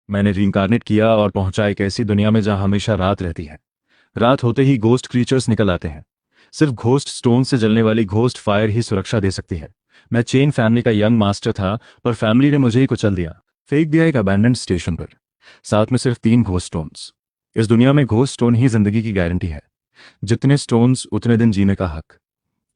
मैंने रीइंकारनेट किया और पहुंचा एक ऐसी दुनिया में जहां हमेशा रात रहती है। रात होते ही घोस्ट क्रीचर्स निकल आते हैं। सिर्फ घोस्ट स्टोन से जलने वाली घोस्ट फायर ही सुरक्षा दे सकती है। मैं चेन फैमिली का यंग मास्टर था, पर फैमिली ने मुझे ही कुचल दिया, फेंक दिया एक अबैंडन्ड स्टेशन पर, साथ में सिर्फ 3 घोस्ट स्टोन्स। इस दुनिया में घोस्ट स्टोन ही जिंदगी की गारंटी है। जितने स्टोन्स उतने दिन जीने का हक।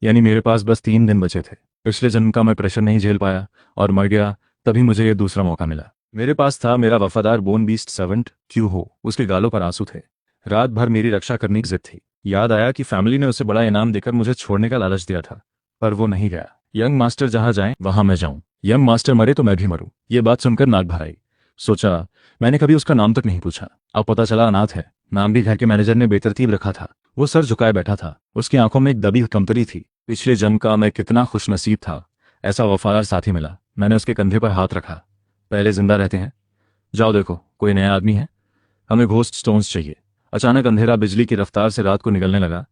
यानी मेरे पास बस 3 दिन बचे थे। पिछले जन्म का मैं प्रेशर नहीं झेल पाया और मर गया। तभी मुझे ये दूसरा मौका मिला। मेरे पास था मेरा वफादार बोन बीस्ट सर्वेंट क्यू हो। उसके गालों पर आंसू थे। रात भर मेरी रक्षा करने की जिद थी। याद आया कि फैमिली ने उसे बड़ा इनाम देकर मुझे छोड़ने का लालच दिया था, पर वो नहीं गया। यंग मास्टर जहां जाए वहां मैं जाऊं। यंग मास्टर मरे तो मैं भी मरूं। ये बात सुनकर नाक भर आई। सोचा, मैंने कभी उसका नाम तक नहीं पूछा। अब पता चला अनाथ है। नाम भी घर के मैनेजर ने बेतरतीब रखा था। वो सर झुकाए बैठा था। उसकी आंखों में एक दबी कमतरी थी। पिछले जन्म का मैं कितना खुशनसीब था, ऐसा वफादार साथी मिला। मैंने उसके कंधे पर हाथ रखा। पहले जिंदा रहते हैं, जाओ देखो कोई नया आदमी है, हमें घोस्ट स्टोन्स चाहिए। अचानक अंधेरा बिजली की रफ्तार से रात को निगलने लगा,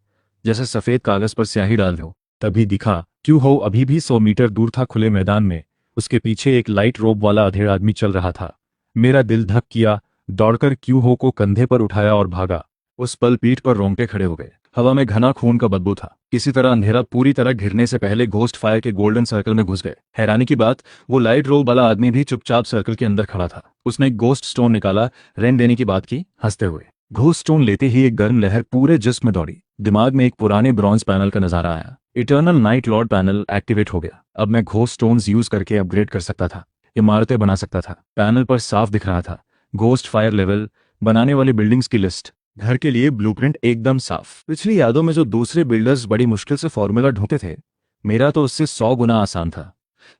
जैसे सफेद कागज पर स्याही डाल दो। तभी दिखा, क्यू हो अभी भी 100 मीटर दूर था खुले मैदान में। उसके पीछे एक लाइट रोब वाला अधेड़ आदमी चल रहा था। मेरा दिल धक किया। दौड़कर क्यू हो को कंधे पर उठाया और भागा। उस पल पीठ पर रोंगटे खड़े हो गए। हवा में घना खून का बदबू था। किसी तरह अंधेरा पूरी तरह घिरने से पहले घोस्ट फायर के गोल्डन सर्कल में घुस गए। हैरानी की बात, वो लाइट रोब वाला आदमी भी चुपचाप सर्कल के अंदर खड़ा था। उसने एक घोस्ट स्टोन निकाला, रेन देने की बात की हंसते हुए। घोस्ट स्टोन लेते ही एक गर्म लहर पूरे जिस्म में दौड़ी। दिमाग में एक पुराने ब्रॉन्ज पैनल का नजारा आया। Eternal night Lord panel activate हो गया। अब मैं घोस्ट स्टोन्स यूज करके अपग्रेड कर सकता था, इमारतें बना सकता था। पैनल पर साफ दिख रहा था घोस्ट फायर लेवल, बनाने वाली बिल्डिंग्स की लिस्ट, घर के लिए ब्लूप्रिंट एकदम साफ। पिछली यादों में जो दूसरे बिल्डर्स बड़ी मुश्किल से फॉर्मूला ढूंढते थे, मेरा तो उससे 100 गुना आसान था।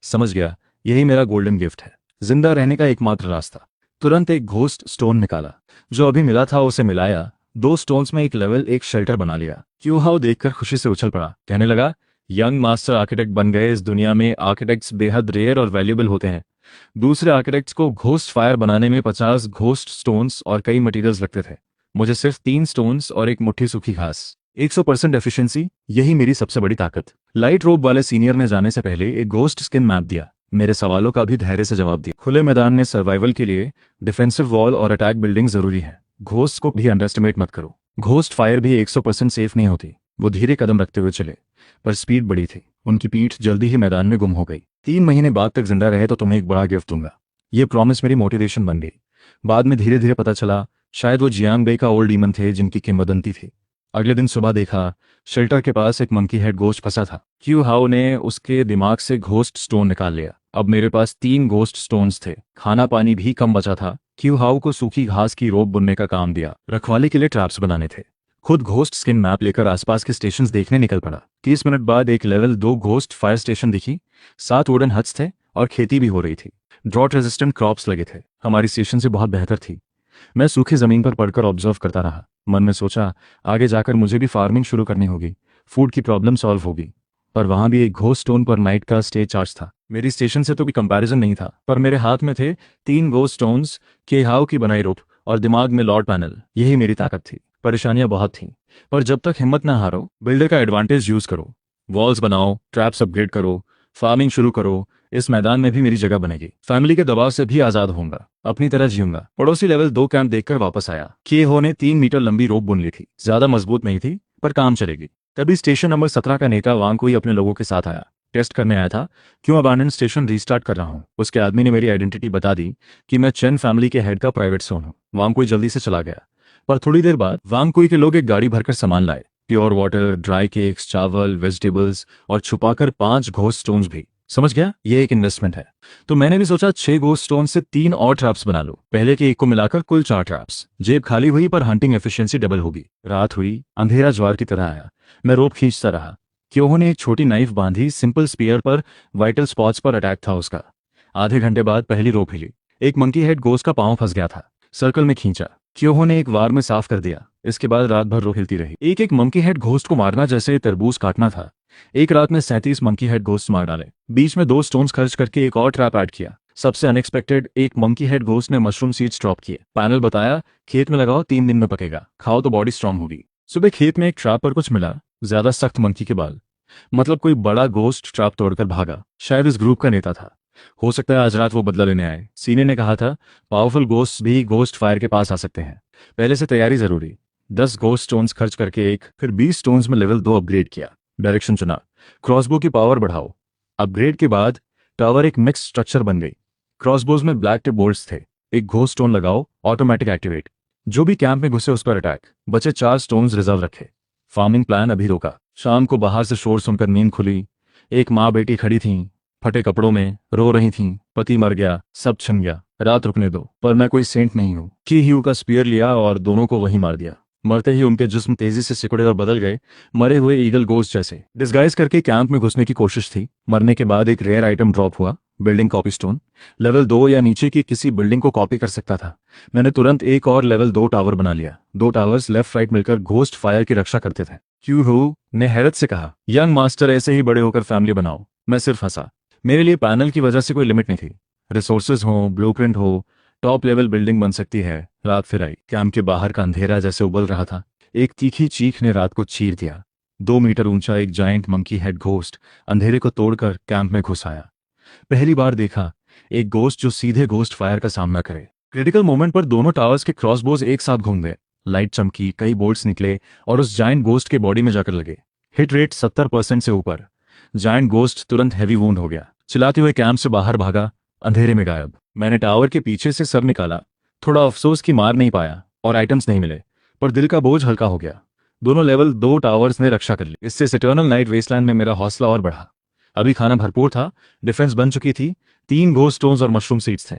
समझ गया, यही मेरा गोल्डन गिफ्ट है, जिंदा रहने का एकमात्र रास्ता। तुरंत एक घोस्ट स्टोन निकाला। जो अभी मिला था उसे मिलाया। 2 स्टोन्स में एक लेवल, एक शेल्टर बना लिया। क्यू हाउ देखकर खुशी से उछल पड़ा। कहने लगा, यंग मास्टर आर्किटेक्ट बन गए। इस दुनिया में आर्किटेक्ट्स बेहद रेयर और वैल्यूएबल होते हैं। दूसरे आर्किटेक्ट्स को घोस्ट फायर बनाने में 50 घोस्ट स्टोन्स और कई मटेरियल्स लगते थे। मुझे सिर्फ 3 स्टोन्स और एक मुट्ठी सूखी घास। 100% एफिशिएंसी, यही मेरी सबसे बड़ी ताकत। लाइट रोब वाले सीनियर ने जाने से पहले एक घोस्ट स्किन मैप दिया। मेरे सवालों का भी धैर्य से जवाब दिया। खुले मैदान में सर्वाइवल के लिए डिफेंसिव वॉल और अटैक बिल्डिंग जरूरी है। घोस्ट को भी अंडरएस्टिमेट मत करो। घोस्ट फायर भी 100% सेफ नहीं होती। वो धीरे कदम रखते हुए चले, पर स्पीड बड़ी थी। उनकी पीठ जल्दी ही मैदान में गुम हो गई। 3 महीने बाद तक जिंदा रहे तो तुम्हें एक बड़ा गिफ्ट दूंगा। ये प्रॉमिस मेरी मोटिवेशन बन गई। बाद में धीरे धीरे पता चला, शायद वो जियांग बे का ओल्ड डीमन थे जिनकी किंवदंती थी। अगले दिन सुबह देखा, शेल्टर के पास एक मंकी हेड घोस्ट फंसा था। क्यू हाउ ने उसके दिमाग से घोस्ट स्टोन निकाल लिया। अब मेरे पास 3 घोस्ट स्टोन्स थे। खाना पानी भी कम बचा था। क्यू हाउ को सूखी घास की रोप बुनने का काम दिया। रखवाली के लिए ट्रैप्स बनाने थे। खुद घोस्ट स्किन मैप लेकर आसपास के स्टेशंस देखने निकल पड़ा। 30 मिनट बाद एक लेवल 2 घोस्ट फायर स्टेशन दिखी। 7 वुडन हट्स थे और खेती भी हो रही थी। ड्रॉट रेजिस्टेंट क्रॉप्स लगे थे। हमारी स्टेशन से बहुत बेहतर थी। मैं सूखी जमीन पर पड़कर ऑब्जर्व करता रहा। मन में सोचा, आगे जाकर मुझे भी फार्मिंग शुरू करनी होगी, फूड की प्रॉब्लम सॉल्व होगी। पर वहां भी एक घोस्ट स्टोन पर नाइट का स्टे चार्ज था। मेरी स्टेशन से तो कोई कंपैरिजन नहीं था, पर मेरे हाथ में थे 3 घोस्ट स्टोन्स, के हाउ की बनाई रोप और दिमाग में लॉर्ड पैनल। यही मेरी ताकत थी। परेशानियां बहुत थीं, पर जब तक हिम्मत ना हारो, बिल्डर का एडवांटेज यूज करो। वॉल्स बनाओ, ट्रैप्स अपग्रेड करो, फार्मिंग शुरू करो। इस मैदान में भी मेरी जगह बनेगी। फैमिली के दबाव से भी आजाद होऊंगा, अपनी तरह जीऊंगा। पड़ोसी लेवल 2 कैंप देखकर वापस आया। के हो ने 3 मीटर लंबी रोप बुन ली थी। ज्यादा मजबूत नहीं थी, पर काम चलेगी। तभी स्टेशन नंबर 17 का नेता वांग कोई अपने लोगों के साथ आया। टेस्ट करने आया था, क्यों अबैंडन स्टेशन रीस्टार्ट कर रहा हूँ। उसके आदमी ने मेरी आइडेंटिटी बता दी कि मैं चेन फैमिली के हेड का प्राइवेट सोन हूँ। वांग कोई जल्दी से चला गया, पर थोड़ी देर बाद वांग कोई के लोग एक गाड़ी भरकर सामान लाए। प्योर वाटर, ड्राई केक्स, चावल, वेजिटेबल्स और छुपाकर 5 घोस्ट स्टोन्स भी। समझ गया, ये एक इन्वेस्टमेंट है। तो मैंने भी सोचा 6 घोस्ट स्टोन से 3 और ट्रैप्स बना लो। पहले के एक को मिलाकर कुल 4 ट्रैप्स। जेब खाली हुई पर हंटिंग एफिशिएंसी डबल होगी। रात हुई, अंधेरा ज्वार की तरह आया। मैं रोप खींचता रहा। क्यों ने एक छोटी नाइफ बांधी। सिंपल स्पीयर पर वाइटल स्पॉट्स पर अटैक था उसका। आधे घंटे बाद पहली रोप हिली। एक मंकी हेड घोस्ट का पांव फंस गया था। सर्कल में खींचा। क्यों ने एक वार में साफ कर दिया। इसके बाद रात भर रोप हिलती रही। एक एक मंकी हेड घोस्ट को मारना जैसे तरबूज काटना था। एक रात में 37 मंकी हेड घोस्ट मार डाले। बीच में 2 स्टोन्स खर्च करके एक और ट्रैप ऐड किया। सबसे अनएक्सपेक्टेड, एक मंकी हेड घोस्ट ने मशरूम सीड्स ड्रॉप किए। पैनल बताया, खेत में लगाओ, 3 दिन में पकेगा, खाओ तो बॉडी स्ट्रांग होगी। सुबह खेत में एक ट्रैप पर कुछ मिला, ज्यादा सख्त मंकी के बाल। मतलब कोई बड़ा घोस्ट ट्रैप तोड़कर भागा। शायद इस ग्रुप का नेता था। हो सकता है आज रात वो बदला लेने आए। सीनियर ने कहा था पावरफुल गोस्ट भी घोस्ट फायर के पास आ सकते हैं, पहले से तैयारी जरूरी। 10 घोस्ट स्टोन्स खर्च करके एक फिर 20 स्टोन्स में लेवल 2 अपग्रेड किया। डायरेक्शन चुना, क्रॉसबो की पावर बढ़ाओ। अपग्रेड के बाद टावर एक मिक्स स्ट्रक्चर बन गई। क्रॉसबोज में ब्लैक टिप बोल्ट्स थे। एक घोस्ट स्टोन लगाओ, ऑटोमेटिक एक्टिवेट। जो भी कैंप में घुसे उस पर अटैक। बचे 4 स्टोन्स रिजर्व रखे। फार्मिंग प्लान अभी रोका। शाम को बाहर से शोर सुनकर नींद खुली। एक माँ बेटी खड़ी थीं, फटे कपड़ों में, रो रही थीं। पति मर गया, सब छिन गया, रात रुकने दो। पर मैं कोई सेंट नहीं हूं। की ह्यू का स्पीयर लिया और दोनों को वहीं मार दिया। मरते ही उनके जिस्म तेजी से सिकुड़े और बदल गए, मरे हुए ईगल गोस्ट जैसे। डिस्गाइज करके कैंप में घुसने की कोशिश थी। मरने के बाद एक रेयर आइटम ड्रॉप हुआ, बिल्डिंग कॉपी स्टोन। लेवल 2 या नीचे की किसी बिल्डिंग को कॉपी कर सकता था। मैंने तुरंत एक और लेवल 2 टावर बना लिया। 2 टावर्स लेफ्ट राइट मिलकर घोस्ट फायर की रक्षा करते थे। क्यू हु ने हैरत से कहा, यंग मास्टर ऐसे ही बड़े होकर फैमिली बनाओ। मैं सिर्फ हंसा। मेरे लिए पैनल की वजह से कोई लिमिट नहीं थी। रिसोर्सेज हो, ब्लूप्रिंट हो, टॉप लेवल बिल्डिंग बन सकती है। रात फिर आई। कैंप के बाहर का अंधेरा जैसे उबल रहा था। एक तीखी चीख ने रात को चीर दिया। 2 मीटर ऊंचा एक जायंट मंकी हेड घोस्ट अंधेरे को तोड़कर कैंप में घुस आया। पहली बार देखा एक घोस्ट जो सीधे घोस्ट फायर का सामना करे। क्रिटिकल मोमेंट पर दोनों टावर्स के क्रॉसबोज एक साथ घूम गए। लाइट चमकी, कई बोल्ट्स निकले और उस जायंट घोस्ट के बॉडी में जाकर लगे। हिट रेट 70% से ऊपर। जायंट घोस्ट तुरंत हैवी वुंड हो गया। चिल्लाते हुए कैंप से बाहर भागा, अंधेरे में गायब। मैंने टावर के पीछे से सर निकाला। थोड़ा अफसोस कि मार नहीं पाया और आइटम्स नहीं मिले, पर दिल का बोझ हल्का हो गया। दोनों लेवल 2 टावर्स ने रक्षा कर ली। इससे इटर्नल नाइट वेस्टलैंड में मेरा हौसला और बढ़ा। अभी खाना भरपूर था, डिफेंस बन चुकी थी, 3 घोस्ट स्टोन्स और मशरूम सीड्स थे।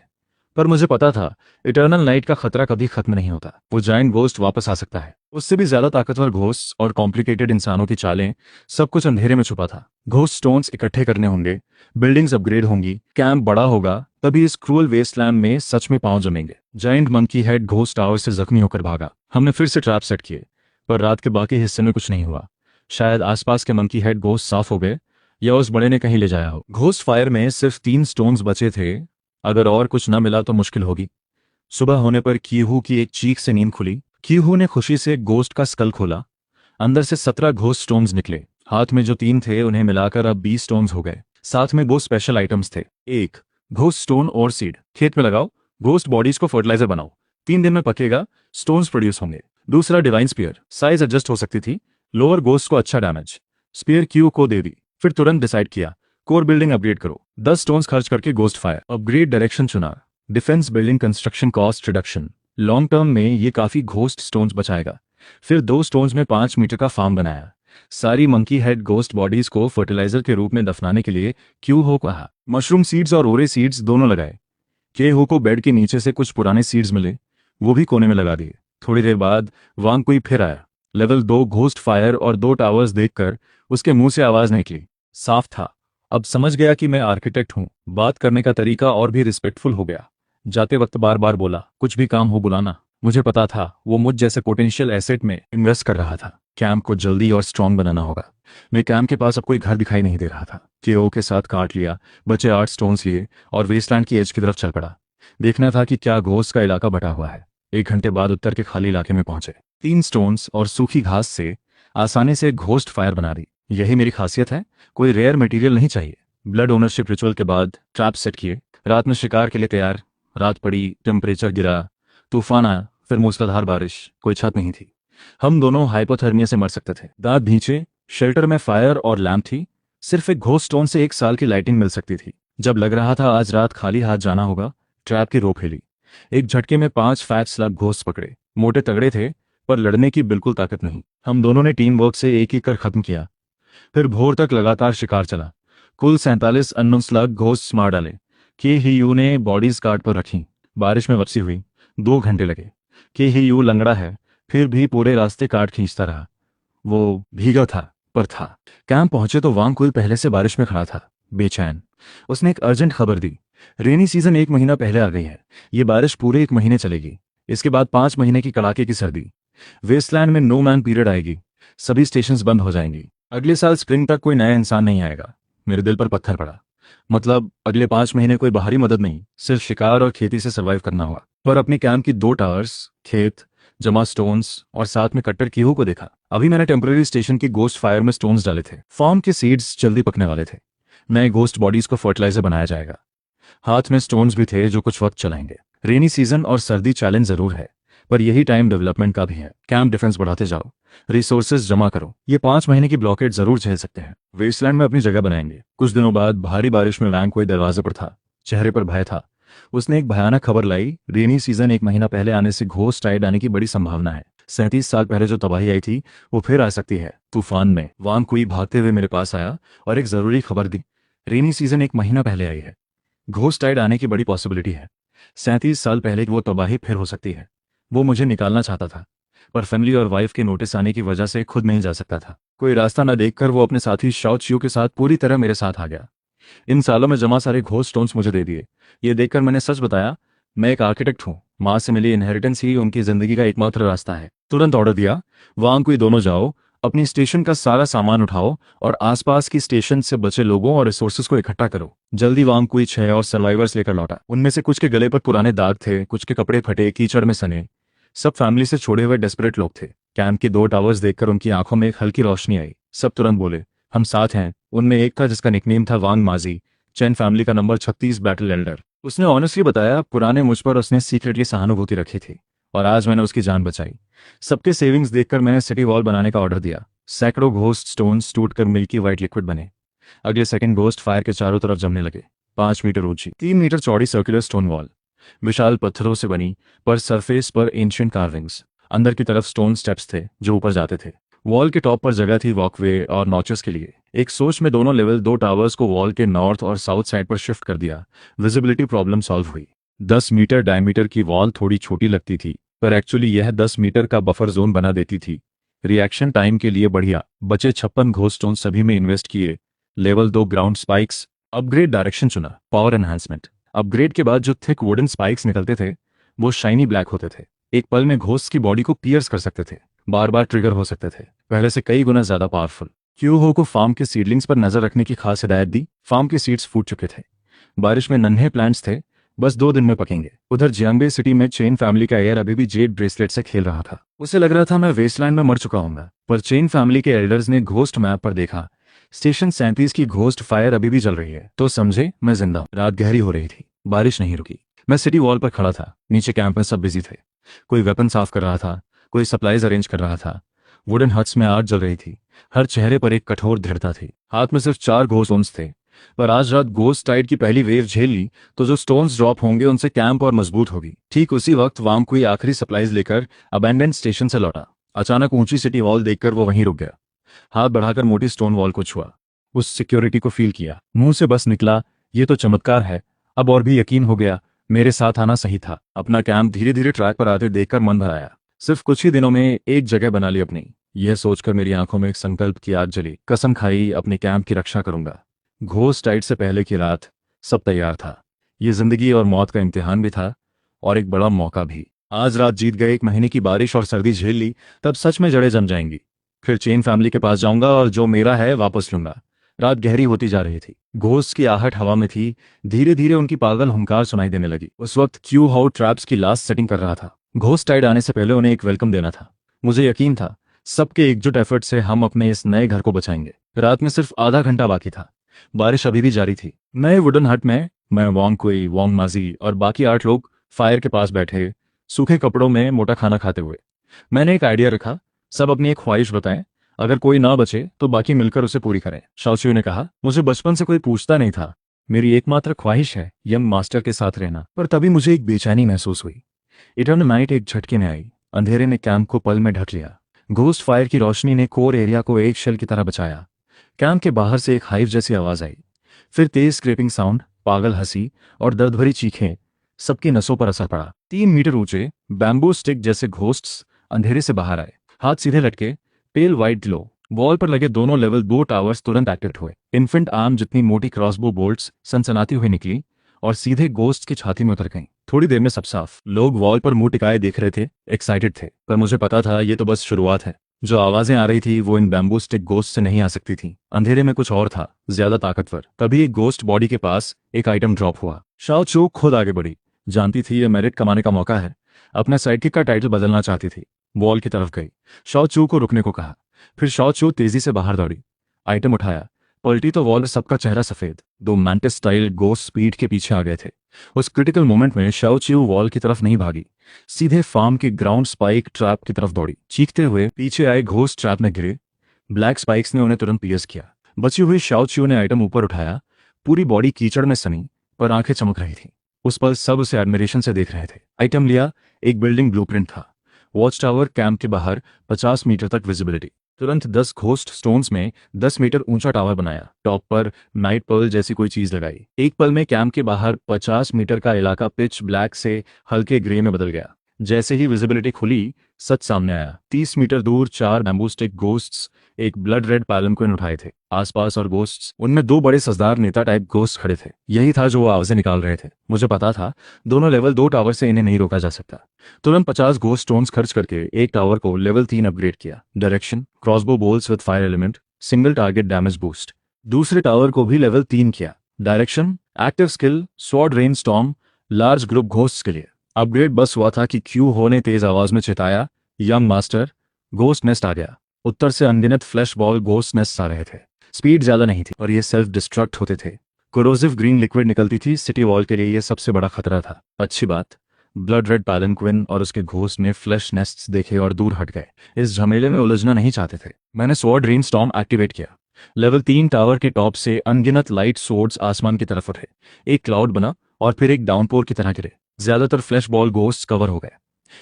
पर मुझे पता था इटर्नल नाइट का खतरा कभी खत्म नहीं होता। वो जायंट घोस्ट वापस आ सकता है, उससे भी ज्यादा ताकतवर घोस्ट और कॉम्प्लिकेटेड इंसानों की चालें। सब कुछ अंधेरे में छुपा था। घोस्ट स्टोन्स इकट्ठे करने होंगे, बिल्डिंग्स अपग्रेड होंगी, कैंप बड़ा होगा, तभी इस क्रूअल वेस्टलैंड में सच में पांव जमेंगे। Giant monkey head ghost tower से जख्मी होकर भागा। हमने फिर से ट्रैप सेट किए, पर रात के बाकी हिस्से में कुछ नहीं हुआ। शायद आसपास के मंकी हेड घोस्ट साफ हो गए या उस बड़े ने कहीं ले जाया हो। घोस्ट फायर में सिर्फ 3 स्टोन्स बचे थे। अगर और कुछ न मिला तो मुश्किल होगी। सुबह होने पर कीहू की एक चीख से नींद खुली। कीहू ने खुशी से गोस्ट का स्कल खोला। अंदर से 17 घोस्ट स्टोन्स निकले। हाथ में जो 3 थे उन्हें मिलाकर अब 20 स्टोन्स हो गए। साथ में 2 स्पेशल आइटम्स थे। एक घोस्ट स्टोन और सीड, खेत में लगाओ, घोस्ट बॉडीज को फर्टिलाइजर बनाओ, 3 दिन में पकेगा, स्टोन्स प्रोड्यूस होंगे। दूसरा डिवाइन स्पीयर, साइज एडजस्ट हो सकती थी, लोअर घोस्ट को अच्छा डैमेज। स्पीयर क्यू को दे दी। फिर तुरंत डिसाइड किया कोर बिल्डिंग अपग्रेड करो। 10 स्टोन्स खर्च करके घोस्ट फायर अपग्रेड। डायरेक्शन चुना, defence building construction cost reduction. Long term में ये काफी घोस्ट स्टोन्स बचाएगा। फिर 2 स्टोन्स में 5 मीटर का फार्म बनाया। सारी मंकी हेड घोस्ट बॉडीज को फर्टिलाइजर के रूप में दफनाने के लिए क्यू हो कहा। मशरूम सीड्स और ओरे सीड्स दोनों लगाए। के हो को बेड के नीचे से कुछ पुराने सीड्स मिले, वो भी कोने में लगा दिए। थोड़ी देर बाद वांग कोई फिर आया। लेवल 2 घोस्ट फायर और 2 टावर्स देखकर उसके मुंह से आवाज निकली। साफ था, अब समझ गया कि मैं आर्किटेक्ट हूं। बात करने का तरीका और भी रिस्पेक्टफुल हो गया। जाते वक्त बार बार बोला, कुछ भी काम हो बुलाना। मुझे पता था वो मुझ जैसे पोटेंशियल एसेट में इन्वेस्ट कर रहा था। कैंप को जल्दी और स्ट्रांग बनाना होगा। मेरे कैंप के पास अब कोई घर दिखाई नहीं दे रहा था। केओ के साथ काट लिया, बचे 8 स्टोन्स लिए और वेस्टलैंड की एज की तरफ चल पड़ा। देखना था कि क्या घोस्ट का इलाका बटा हुआ है। 1 घंटे बाद उत्तर के खाली इलाके में पहुंचे। 3 स्टोन्स और सूखी घास से आसानी से घोस्ट फायर बना दी। यही मेरी खासियत है, कोई रेयर मटेरियल नहीं चाहिए। ब्लड ओनरशिप रिचुअल के बाद ट्रैप सेट किए। रात में शिकार के लिए तैयार। रात पड़ी, टेम्परेचर गिरा, तूफान आया, फिर मूसलाधार बारिश। कोई छत नहीं थी। हम दोनों हाइपोथर्मिया से मर सकते थे। दांत भींचे। शेल्टर में फायर और लैम्प थी। सिर्फ एक घोस्ट स्टोन से 1 साल की लाइटिंग मिल सकती थी। जब लग रहा था आज रात खाली हाथ जाना होगा, ट्रैप की रोक हिली। एक झटके में 5 फैट स्लग घोस्ट पकड़े। मोटे तगड़े थे, पर लड़ने की बिल्कुल ताकत नहीं। हम दोनों ने टीम वर्क से एक एक कर खत्म किया। फिर भोर तक लगातार शिकार चला। कुल 47 अननोन स्लग घोस्ट मार डाले। के ही यू ने बॉडीज कार्ड पर रखी। बारिश में वापसी हुई। 2 घंटे लगे। के ही यू लंगड़ा है, फिर भी पूरे रास्ते कार्ड खींचता रहा। वो भीगा था, पर था। कैंप पहुंचे तो वांग कुल पहले से बारिश में खड़ा था, बेचैन। उसने एक अर्जेंट खबर दी। रेनी सीजन 1 महीना पहले आ गई है। ये बारिश पूरे 1 महीने चलेगी। इसके बाद 5 महीने की कड़ाके की सर्दी। वेस्टलैंड में नो मैन पीरियड आएगी। सभी स्टेशंस बंद हो जाएंगी। अगले साल स्प्रिंग तक कोई नया इंसान नहीं आएगा। मेरे दिल पर पत्थर पड़ा। मतलब अगले 5 महीने कोई बाहरी मदद नहीं, सिर्फ शिकार और खेती से सर्वाइव करना हुआ। पर अपने कैंप की 2 टावर्स, खेत, जमा स्टोन्स और साथ में कट्टर कीहू को देखा। अभी मैंने टेम्पररी स्टेशन की घोस्ट फायर में स्टोन्स डाले थे। फार्म के सीड्स जल्दी पकने वाले थे। नए घोस्ट बॉडीज को फर्टिलाइजर बनाया जाएगा। हाथ में स्टोन्स भी थे जो कुछ वक्त चलाएंगे। रेनी सीजन और सर्दी चैलेंज जरूर है, पर यही टाइम डेवलपमेंट का भी है। कैंप डिफेंस बढ़ाते जाओ, रिसोर्सेज जमा करो। ये 5 महीने की ब्लॉकेट जरूर झेल सकते हैं। वेस्टलैंड में अपनी जगह बनाएंगे। कुछ दिनों बाद भारी बारिश में वैंग कोई दरवाजे पर था, चेहरे पर भय था। उसने एक भयानक खबर लाई, रेनी सीजन 1 महीना पहले आने से घोस्ट टाइड आने की बड़ी संभावना है। 37 साल पहले जो तबाही आई थी वो फिर आ सकती है। तूफान में वांग कोई भागते हुए मेरे पास आया और एक जरूरी खबर दी। रेनी सीजन 1 महीना पहले आई है, घोस्ट टाइड आने की बड़ी पॉसिबिलिटी है। 37 साल पहले की वो तबाही फिर हो सकती है। वो मुझे निकालना चाहता था, पर फैमिली और वाइफ के नोटिस आने की वजह से खुद नहीं जा सकता था। कोई रास्ता न देखकर वो अपने साथी शाओ चियो के साथ पूरी तरह मेरे साथ आ गया। इन सालों में जमा सारे घोस्ट स्टोन्स मुझे दे दिए। ये देखकर मैंने सच बताया, मैं एक आर्किटेक्ट हूँ, माँ से मिली इनहेरिटेंस ही उनकी जिंदगी का एकमात्र रास्ता है। तुरंत ऑर्डर दिया, वांग कोई दोनों जाओ, अपनी स्टेशन का सारा सामान उठाओ और आसपास की स्टेशन से बचे लोगों और रिसोर्सेज को इकट्ठा करो। जल्दी वांग कोई 6 और सर्वाइवर्स लेकर लौटा। उनमें से कुछ के गले पर पुराने दाग थे, कुछ के कपड़े फटे, कीचड़ में सने। सब फैमिली से छोड़े हुए डेस्परेट लोग थे। कैंप के 2 टावर्स देखकर उनकी आंखों में एक हल्की रोशनी आई। सब तुरंत बोले, हम साथ हैं। उनमें एक था जिसका निकनेम था वांग माजी, चैन फैमिली का नंबर 36 बैटल एल्डर। उसने ऑनेस्टली बताया, पुराने मुझ पर उसने सीक्रेटली सहानुभूति रखी थी और आज मैंने उसकी जान बचाई। सबके सेविंग्स देखकर मैंने सिटी वॉल बनाने का ऑर्डर दिया। सैकड़ों घोस्ट स्टोन्स टूटकर मिल्की व्हाइट लिक्विड बने। अगले सेकंड घोस्ट फायर के चारों तरफ जमने लगे। 5 मीटर ऊंची, 3 मीटर चौड़ी सर्कुलर स्टोन वॉल, विशाल पत्थरों से बनी, पर सरफेस पर एंशिएंट कार्विंग्स। अंदर की तरफ स्टोन स्टेप्स थे जो ऊपर जाते थे। वॉल के टॉप पर जगह थी वॉकवे और नॉचेस के लिए। एक सोच में दोनों लेवल 2 टावर्स को वॉल के नॉर्थ और साउथ साइड पर शिफ्ट कर दिया। विजिबिलिटी प्रॉब्लम सॉल्व हुई। 10 मीटर डायमीटर की वॉल थोड़ी छोटी लगती थी, पर एक्चुअली यह 10 मीटर का बफर जोन बना देती थी। रिएक्शन टाइम के लिए बढ़िया। बचे 56 घोस्ट स्टोन सभी में इन्वेस्ट किए। Level 2 ground spikes. Upgrade direction चुना, पावर एनहांसमेंट। अपग्रेड के बाद जो थिक वुडन स्पाइक्स निकलते थे वो शाइनी ब्लैक होते थे। एक पल में घोस्ट की बॉडी को पियर्स कर सकते थे, बार बार ट्रिगर हो सकते थे, पहले से कई गुना ज्यादा पावरफुल। क्यू हो को फार्म के सीडलिंग्स पर नजर रखने की खास हिदायत दी। फार्म के सीड्स फूट चुके थे, बारिश में नन्हे प्लांट्स थे, बस 2 दिन में पकेंगे। उधर जियांगबे सिटी में चेन फैमिली का एयर अभी भी जेड ब्रेसलेट से खेल रहा था। उसे लग रहा था मैं वेस्टलैंड में मर चुका हूंगा, पर चेन फैमिली के एल्डर्स ने घोस्ट मैप पर देखा, स्टेशन 37 की घोस्ट फायर अभी भी चल रही है, तो समझे मैं जिंदा हूं। रात गहरी हो रही थी, बारिश नहीं रुकी। मैं सिटी वॉल पर खड़ा था। नीचे कैंप में सब बिजी थे। कोई वेपन साफ कर रहा था, कोई सप्लाईज अरेंज कर रहा था। वुडन हट्स में आग जल रही थी। हर चेहरे पर एक कठोर दृढ़ता थी। हाथ में सिर्फ 4 घोस्ट स्टोन्स थे, पर आज रात घोस्ट टाइड की पहली वेव झेल ली तो जो स्टोन्स ड्रॉप होंगे उनसे कैंप और मजबूत होगी। ठीक उसी वक्त वांग कोई आखिरी सप्लाईज लेकर अबैंडन स्टेशन से लौटा। अचानक ऊंची सिटी वॉल देखकर वो वहीं रुक गया। हाथ बढ़ाकर मोटी स्टोन वॉल को छुआ, उस सिक्योरिटी को फील किया। मुंह से बस निकला, ये तो चमत्कार है। अब और भी यकीन हो गया, मेरे साथ आना सही था। अपना कैंप धीरे धीरे ट्रैक पर आते देखकर मन भर आया। सिर्फ कुछ ही दिनों में एक जगह बना ली अपनी। यह सोचकर मेरी आंखों में एक संकल्प की आग जली। कसम खाई, अपने कैंप की रक्षा करूंगा। घोस्ट टाइड से पहले की रात सब तैयार था। ये जिंदगी और मौत का इम्तिहान भी था और एक बड़ा मौका भी। आज रात जीत गए, 1 महीने की बारिश और सर्दी झेल ली, तब सच में जड़ें जम जाएंगी। फिर चेन फैमिली के पास जाऊंगा और जो मेरा है वापस लूंगा। रात गहरी होती जा रही थी। घोस्ट की आहट हवा में थी। धीरे धीरे उनकी पागल हुंकार सुनाई देने लगी। उस वक्त क्यू हाउ ट्रैप्स की लास्ट सेटिंग कर रहा था। घोस्ट टाइड आने से पहले उन्हें एक वेलकम देना था। मुझे यकीन था सबके एकजुट एफर्ट से हम अपने इस नए घर को बचाएंगे। रात में सिर्फ आधा घंटा बाकी था। बारिश अभी भी जारी थी। नए वुडन हट में मैं, वांग कुई, वांग माजी और बाकी 8 लोग फायर के पास बैठे, सूखे कपड़ों में मोटा खाना खाते हुए। मैंने एक आइडिया रखा, सब अपनी एक ख्वाहिश बताएं, अगर कोई ना बचे तो बाकी मिलकर उसे पूरी करें। शाओचियो ने कहा, मुझे बचपन से कोई पूछता नहीं था, मेरी एकमात्र ख्वाहिश है यंग मास्टर के साथ रहना। पर तभी मुझे एक बेचैनी महसूस हुई। इटर्नल नाइट एक झटके में आई। अंधेरे ने कैंप को पल में ढक लिया। घोस्ट फायर की रोशनी ने कोर एरिया को एक शेल की तरह बचाया। कैंप के बाहर से एक हाइव जैसी आवाज आई, फिर तेज स्क्रैपिंग साउंड, पागल हंसी और दर्द भरी चीखें। सबकी नसों पर असर पड़ा। 3 मीटर ऊंचे बैम्बू स्टिक जैसे घोस्ट्स अंधेरे से बाहर आए, हाथ सीधे लटके, पेल वाइट ग्लो। वॉल पर लगे दोनों लेवल 2 टावर्स तुरंत एक्टिवेट हुए। इन्फेंट आर्म जितनी मोटी क्रॉसबो बोल्ट्स सनसनाती हुई निकली और सीधे गोस्ट की छाती में उतर गईं। थोड़ी देर में सब साफ। लोग वॉल पर मुंह टिकाए देख रहे थे, एक्साइटेड थे, पर मुझे पता था ये तो बस शुरुआत है। जो आवाजें आ रही थी वो इन बैम्बू स्टिक गोस्ट से नहीं आ सकती थी। अंधेरे में कुछ और था, ज्यादा ताकतवर। तभी एक गोस्ट बॉडी के पास एक आइटम ड्रॉप हुआ। शाओ चू खुद आगे बढ़ी। जानती थी ये मेरिट कमाने का मौका है। अपना साइडकिक का टाइटल बदलना चाहती थी। वॉल की तरफ गई, शाओ चू को रुकने को कहा। फिर शाओ चू तेजी से बाहर दौड़ी, आइटम उठाया, पलटी तो वॉल, सबका चेहरा सफेद। दो मैंटिस स्टाइल गोस्ट स्पीड के पीछे आ गए थे। उस क्रिटिकल मोमेंट में शाओ चिऊ वॉल की तरफ नहीं भागी, सीधे फार्म के ग्राउंड स्पाइक ट्रैप की तरफ दौड़ी। चीखते हुए पीछे आए घोस्ट ट्रैप में गिरे। ब्लैक स्पाइक्स ने उन्हें तुरंत पियर्स किया। बची हुई शाओ चिऊ ने आइटम ऊपर उठाया। पूरी बॉडी कीचड़ में सनी, पर आंखें चमक रही थी। उस पल सब उसे एडमिरेशन से देख रहे थे। आइटम लिया, एक बिल्डिंग ब्लूप्रिंट था। वॉच टावर कैंप के बाहर 50 मीटर तक विजिबिलिटी। तुरंत 10 घोस्ट स्टोन्स में 10 मीटर ऊंचा टावर बनाया। टॉप पर नाइट पर्ल जैसी कोई चीज लगाई। एक पल में कैंप के बाहर 50 मीटर का इलाका पिच ब्लैक से हल्के ग्रे में बदल गया। जैसे ही विजिबिलिटी खुली, सच सामने आया। 30 मीटर दूर 4 बैम्बू स्टिक घोस्ट्स एक ब्लड रेड पैलमक्विन उठाए थे। आसपास और घोस्ट्स, उनमें 2 बड़े सजदार नेता टाइप घोस्ट खड़े थे। यही था जो वो आवाजें निकाल रहे थे। मुझे पता था दोनों लेवल 2 टावर से इन्हें नहीं रोका जा सकता। तुरंत 50 घोस्ट स्टोन्स खर्च करके एक टावर को लेवल 3 अपग्रेड किया। Direction crossbow bolts with fire element, single target damage boost. दूसरे टावर को भी लेवल 3 किया। Direction active skill sword rain storm, large group ghosts के लिए। अपग्रेड बस हुआ था कि क्यू हो ने तेज आवाज में चिताया, यंग मास्टर, घोस्ट नेस्ट आ गया। उत्तर से अनगिनत फ्लैश बॉल घोस्ट नेस्ट आ रहे थे। स्पीड ज्यादा नहीं थी और ये सेल्फ डिस्ट्रक्ट होते थे। कोरोसिव ग्रीन लिक्विड निकलती थी। सिटी वॉल के लिए ये सबसे बड़ा खतरा था। अच्छी बात, ब्लड रेड पैलनक्विन और उसके घोस्ट ने फ्लैश नेस्ट्स देखे और दूर हट गए। इस झमेले में उलझना नहीं चाहते थे। मैंने स्वॉर्ड रेन स्टॉर्म एक्टिवेट किया। लेवल 3 टावर के टॉप से अनगिनत लाइट सोर्ड्स आसमान की तरफ उठे। एक क्लाउड बना और फिर एक डाउनपोर की तरह गिरे। ज्यादातर फ्लैश बॉल घोस्ट कवर हो गए।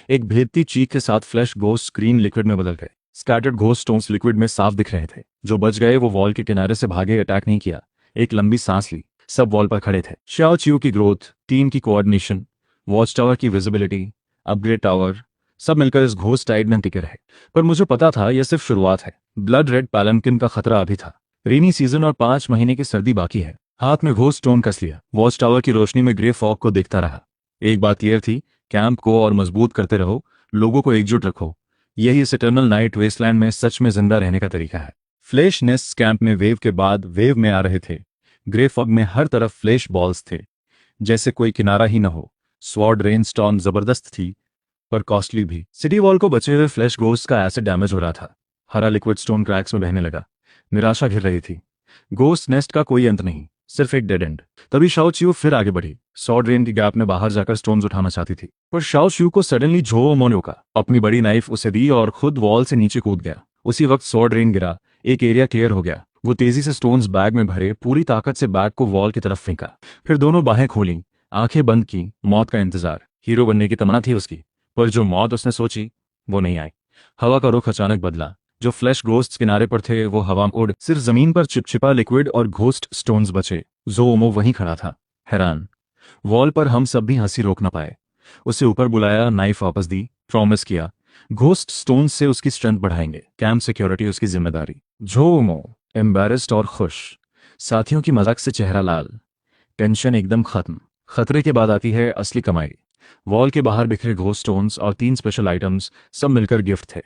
एक भेदती चीख के साथ फ्लैश घोस्ट ग्रीन लिक्विड में बदल गए। स्कैटर्ड घोस्ट स्टोन्स लिक्विड में साफ दिख रहे थे। जो बच गए वो वॉल के किनारे से भागे, अटैक नहीं किया। एक लंबी सांस ली। सब वॉल पर खड़े थे। शाओ चिऊ की ग्रोथ, टीम की कोऑर्डिनेशन, वॉच टावर की विजिबिलिटी, अपग्रेड टावर, सब मिलकर इस घोस्ट टाइड में टिके रहे। पर मुझे पता था यह सिर्फ शुरुआत है। ब्लड रेड पैलमकिन का खतरा अभी था। रेनी सीजन और 5 महीने की सर्दी बाकी है। हाथ में घोस्ट स्टोन कस लिया। वॉच टावर की रोशनी में ग्रे फॉग को देखता रहा। एक बात यह थी, कैंप को और मजबूत करते रहो, लोगों को एकजुट रखो। यही इस इटर्नल नाइट वेस्टलैंड में सच में जिंदा रहने का तरीका है। फ्लैश नेस्ट कैंप में वेव के बाद वेव में आ रहे थे। ग्रे फॉग में हर तरफ फ्लैश बॉल्स थे, जैसे कोई किनारा ही न हो। स्वॉर्ड रेन स्टॉर्म जबरदस्त थी, पर कॉस्टली भी। सिटी वॉल को बचे हुए फ्लैश घोस्ट का एसिड डैमेज हो रहा था। हरा लिक्विड स्टोन क्रैक्स में बहने लगा। निराशा घिर रही थी। घोस्ट नेस्ट का कोई अंत नहीं, सिर्फ एक डेड एंड। तभी शाओ चिऊ फिर आगे बढ़ी। स्वॉर्ड रेन की गैप में बाहर जाकर स्टोन्स उठाना चाहती थी, पर शाओ चिऊ को सडनली झो मोनो का अपनी बड़ी नाइफ उसे दी और खुद वॉल से नीचे कूद गया। उसी वक्त स्वॉर्ड रेन गिरा। एक एरिया क्लियर हो गया। वो तेजी से स्टोन्स बैग में भरे, पूरी ताकत से बैग को वॉल की तरफ फेंका। फिर दोनों बाहें खोली, आंखें बंद की। मौत का इंतजार। हीरो बनने की तमन्ना थी उसकी, पर जो मौत उसने सोची वो नहीं आई। हवा का रुख अचानक बदला। जो फ्लैश घोस्ट किनारे पर थे वो हवा में उड़, सिर्फ जमीन पर चिपचिपा लिक्विड और घोस्ट स्टोन्स बचे। जोमो वहीं खड़ा था, हैरान। वॉल पर हम सब भी हंसी रोक न पाए। उसे ऊपर बुलाया, नाइफ वापस दी, प्रॉमिस किया घोस्ट स्टोन्स से उसकी स्ट्रेंथ बढ़ाएंगे। कैंप सिक्योरिटी उसकी जिम्मेदारी। जोमो एम्बैरेस्ड और खुश, साथियों की मजाक से चेहरा लाल। टेंशन एकदम खत्म। खतरे के बाद आती है असली कमाई। वॉल के बाहर बिखरे घोस्ट स्टोन्स और 3 स्पेशल आइटम्स, सब मिलकर गिफ्ट थे।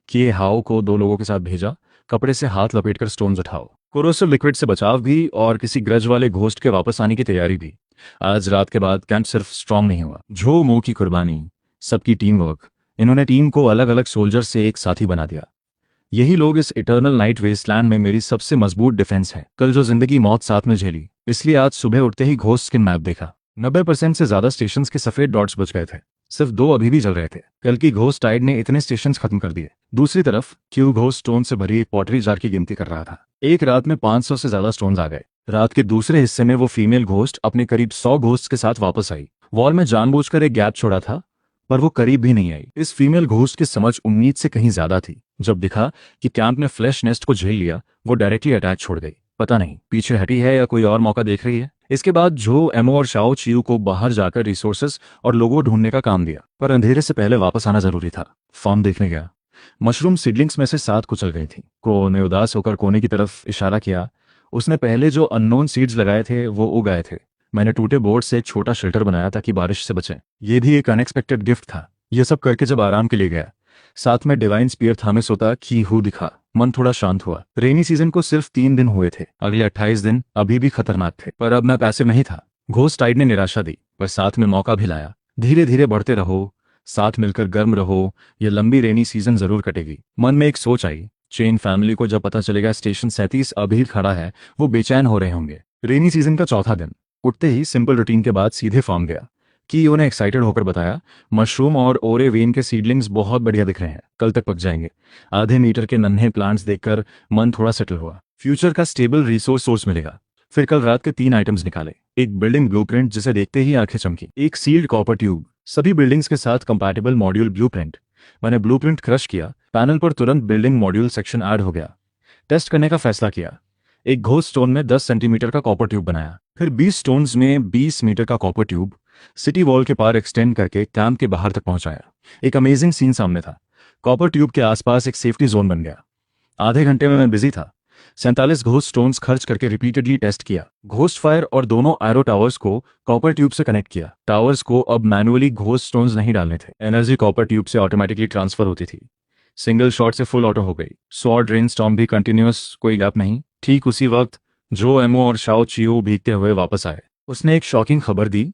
किए हाओ को 2 लोगों के साथ भेजा। कपड़े से हाथ लपेटकर स्टोन्स उठाओ। कोरोसिव लिक्विड से बचाव भी और किसी ग्रज वाले घोस्ट के वापस आने की तैयारी भी। आज रात के बाद कैंप सिर्फ स्ट्रांग नहीं हुआ, झो मो की कुर्बानी, सबकी टीम वर्क। इन्होंने टीम को अलग अलग सोल्जर से एक साथी बना दिया। यही लोग इस इटर्नल नाइट वेस्टलैंड में मेरी सबसे मजबूत डिफेंस है। कल जो जिंदगी मौत साथ में झेली, इसलिए आज सुबह उठते ही घोस्ट स्किन मैप देखा। 90% से ज्यादा स्टेशंस के सफेद डॉट्स बच गए थे। सिर्फ 2 अभी भी जल रहे थे। कल की घोस्ट टाइड ने इतने स्टेशंस खत्म कर दिए। दूसरी तरफ क्यू घोस्ट स्टोन से भरी एक पॉटरी जार की गिनती कर रहा था। एक रात में 500 से ज्यादा स्टोन्स आ गए। रात के दूसरे हिस्से में वो फीमेल घोस्ट अपने करीब 100 घोस्ट के साथ वापस आई। वॉल में जानबूझकर एक गैप छोड़ा था, पर वो करीब भी नहीं आई। इस फीमेल घोस्ट की समझ उम्मीद से कहीं ज्यादा थी। जब दिखा कि कैंप ने फ्लैश नेस्ट को झेल लिया, वो डायरेक्टली अटैक छोड़ गई। पता नहीं पीछे हटी है या कोई और मौका देख रही है। इसके बाद जो एमओ और शाओ चिऊ को बाहर जाकर रिसोर्सेस और लोगों ढूंढने का काम दिया, पर अंधेरे से पहले वापस आना जरूरी था। फार्म देखने गया। मशरूम सीडलिंग्स में से 7 कुचल गई थी। क्रो ने उदास होकर कोने की तरफ इशारा किया। उसने पहले जो अननोन सीड्स लगाए थे वो उग आए थे। मैंने टूटे बोर्ड से एक छोटा शेल्टर बनाया ताकि बारिश से बचें। ये भी एक अनएक्सपेक्टेड गिफ्ट था। ये सब करके जब आराम के लिए गया, साथ में डिवाइन स्पीयर थामे सोता की हु दिखा। मन थोड़ा शांत हुआ। रेनी सीजन को सिर्फ 3 दिन हुए थे। अगले 28 दिन अभी भी खतरनाक थे, पर अब मैं पैसे नहीं था। घोस्ट टाइड ने निराशा दी, पर साथ में मौका भी लाया। धीरे धीरे बढ़ते रहो, साथ मिलकर गर्म रहो, ये लंबी रेनी सीजन जरूर कटेगी। मन में एक सोच आई, चेन फैमिली को जब पता चलेगा स्टेशन 37 अभी खड़ा है, वो बेचैन हो रहे होंगे। रेनी सीजन का चौथा दिन, उठते ही सिंपल रूटीन के बाद सीधे फार्म गया। कीओ ने एक्साइटेड होकर बताया, मशरूम और ओरे वेन के सीडलिंग्स बहुत बढ़िया दिख रहे हैं, कल तक पक जाएंगे। आधे मीटर के नन्हे प्लांट्स देखकर मन थोड़ा सेटल हुआ। फ्यूचर का स्टेबल रिसोर्स सोर्स मिलेगा। फिर कल रात के 3 आइटम्स निकाले। एक बिल्डिंग ब्लूप्रिंट जिसे देखते ही आंखें चमकी, एक सील्ड कॉपर ट्यूब, सभी बिल्डिंग्स के साथ कंपैटिबल मॉड्यूल ब्लूप्रिंट। मैंने ब्लूप्रिंट क्रश किया, पैनल पर तुरंत बिल्डिंग मॉड्यूल सेक्शन ऐड हो गया। टेस्ट करने का फैसला किया। एक घोस्ट स्टोन में 10 सेंटीमीटर का कॉपर ट्यूब बनाया, फिर 20 स्टोन्स में 20 मीटर का कॉपर ट्यूब सिटी वॉल के पार एक्सटेंड करके कैंप के बाहर तक पहुंचाया। एक अमेजिंग सीन सामने था। कॉपर ट्यूब के आसपास एक सेफ्टी जोन बन गया। आधे घंटे में मैं बिजी था। 47 घोस्ट स्टोन्स खर्च करके रिपीटेडली टेस्ट किया, घोस्ट फायर और दोनों एरो टावर्स को कॉपर ट्यूब से कनेक्ट किया। टावर्स को अब मैनुअली घोस्ट स्टोन्स नहीं डालने थे, एनर्जी कॉपर ट्यूब से ऑटोमेटिकली ट्रांसफर होती थी। सिंगल शॉट से फुल ऑटो हो गई। स्वॉर्ड रेन स्टॉर्म भी कंटिन्यूअस, कोई गैप नहीं। ठीक उसी वक्त जो एमओ और शाओ चियो भीगते हुए वापस आए। उसने एक शॉकिंग खबर दी।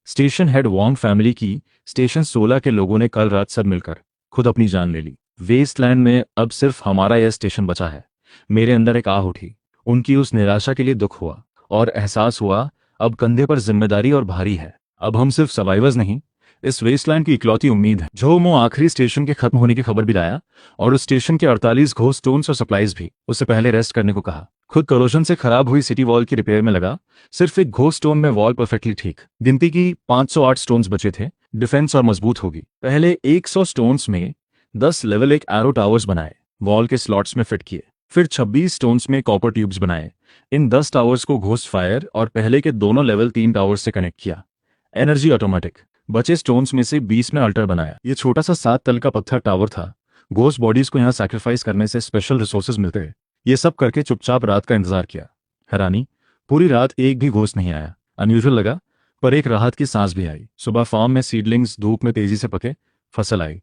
स्टेशन हेड वांग फैमिली की स्टेशन 16 के लोगों ने कल रात सब मिलकर खुद अपनी जान ले ली। वेस्टलैंड में अब सिर्फ हमारा यह स्टेशन बचा है। मेरे अंदर एक आह उठी। उनकी उस निराशा के लिए दुख हुआ और एहसास हुआ अब कंधे पर जिम्मेदारी और भारी है। अब हम सिर्फ सर्वाइवर्स नहीं, इस वेस्टलैंड की इकलौती उम्मीद है। झोमो आखिरी स्टेशन के खत्म होने की खबर भी लाया और उस स्टेशन के 48 घोस्ट स्टोन्स और सप्लाईज भी। उससे पहले रेस्ट करने को कहा। खुद करोशन से खराब हुई सिटी वॉल की रिपेयर में लगा। सिर्फ एक घोस्ट स्टोन में वॉल परफेक्टली ठीक। गिनती की 508 स्टोन्स बचे थे। डिफेंस और मजबूत होगी। पहले 100 स्टोन्स में 10 लेवल 1 एरो टावर्स बनाए, वॉल के स्लॉट्स में फिट किए। फिर 26 स्टोन्स में कॉपर ट्यूब्स बनाए। इन 10 टावर्स को घोस्ट फायर और पहले के दोनों लेवल 3 टावर्स से कनेक्ट किया। Energy automatic. बचे स्टोन्स में से 20 में अल्टर बनाया। ये छोटा सा 7 तल का पत्थर टावर था। घोस्ट बॉडीज को यहाँ सैक्रिफाइस करने से स्पेशल रिसोर्सेज मिलते हैं। ये सब करके चुपचाप रात का इंतजार किया। हैरानी, पूरी रात एक भी घोस्ट नहीं आया। अनयूजुअल लगा, पर एक राहत की सांस भी आई। सुबह फार्म में सीडलिंग्स धूप में तेजी से पके, फसल आई।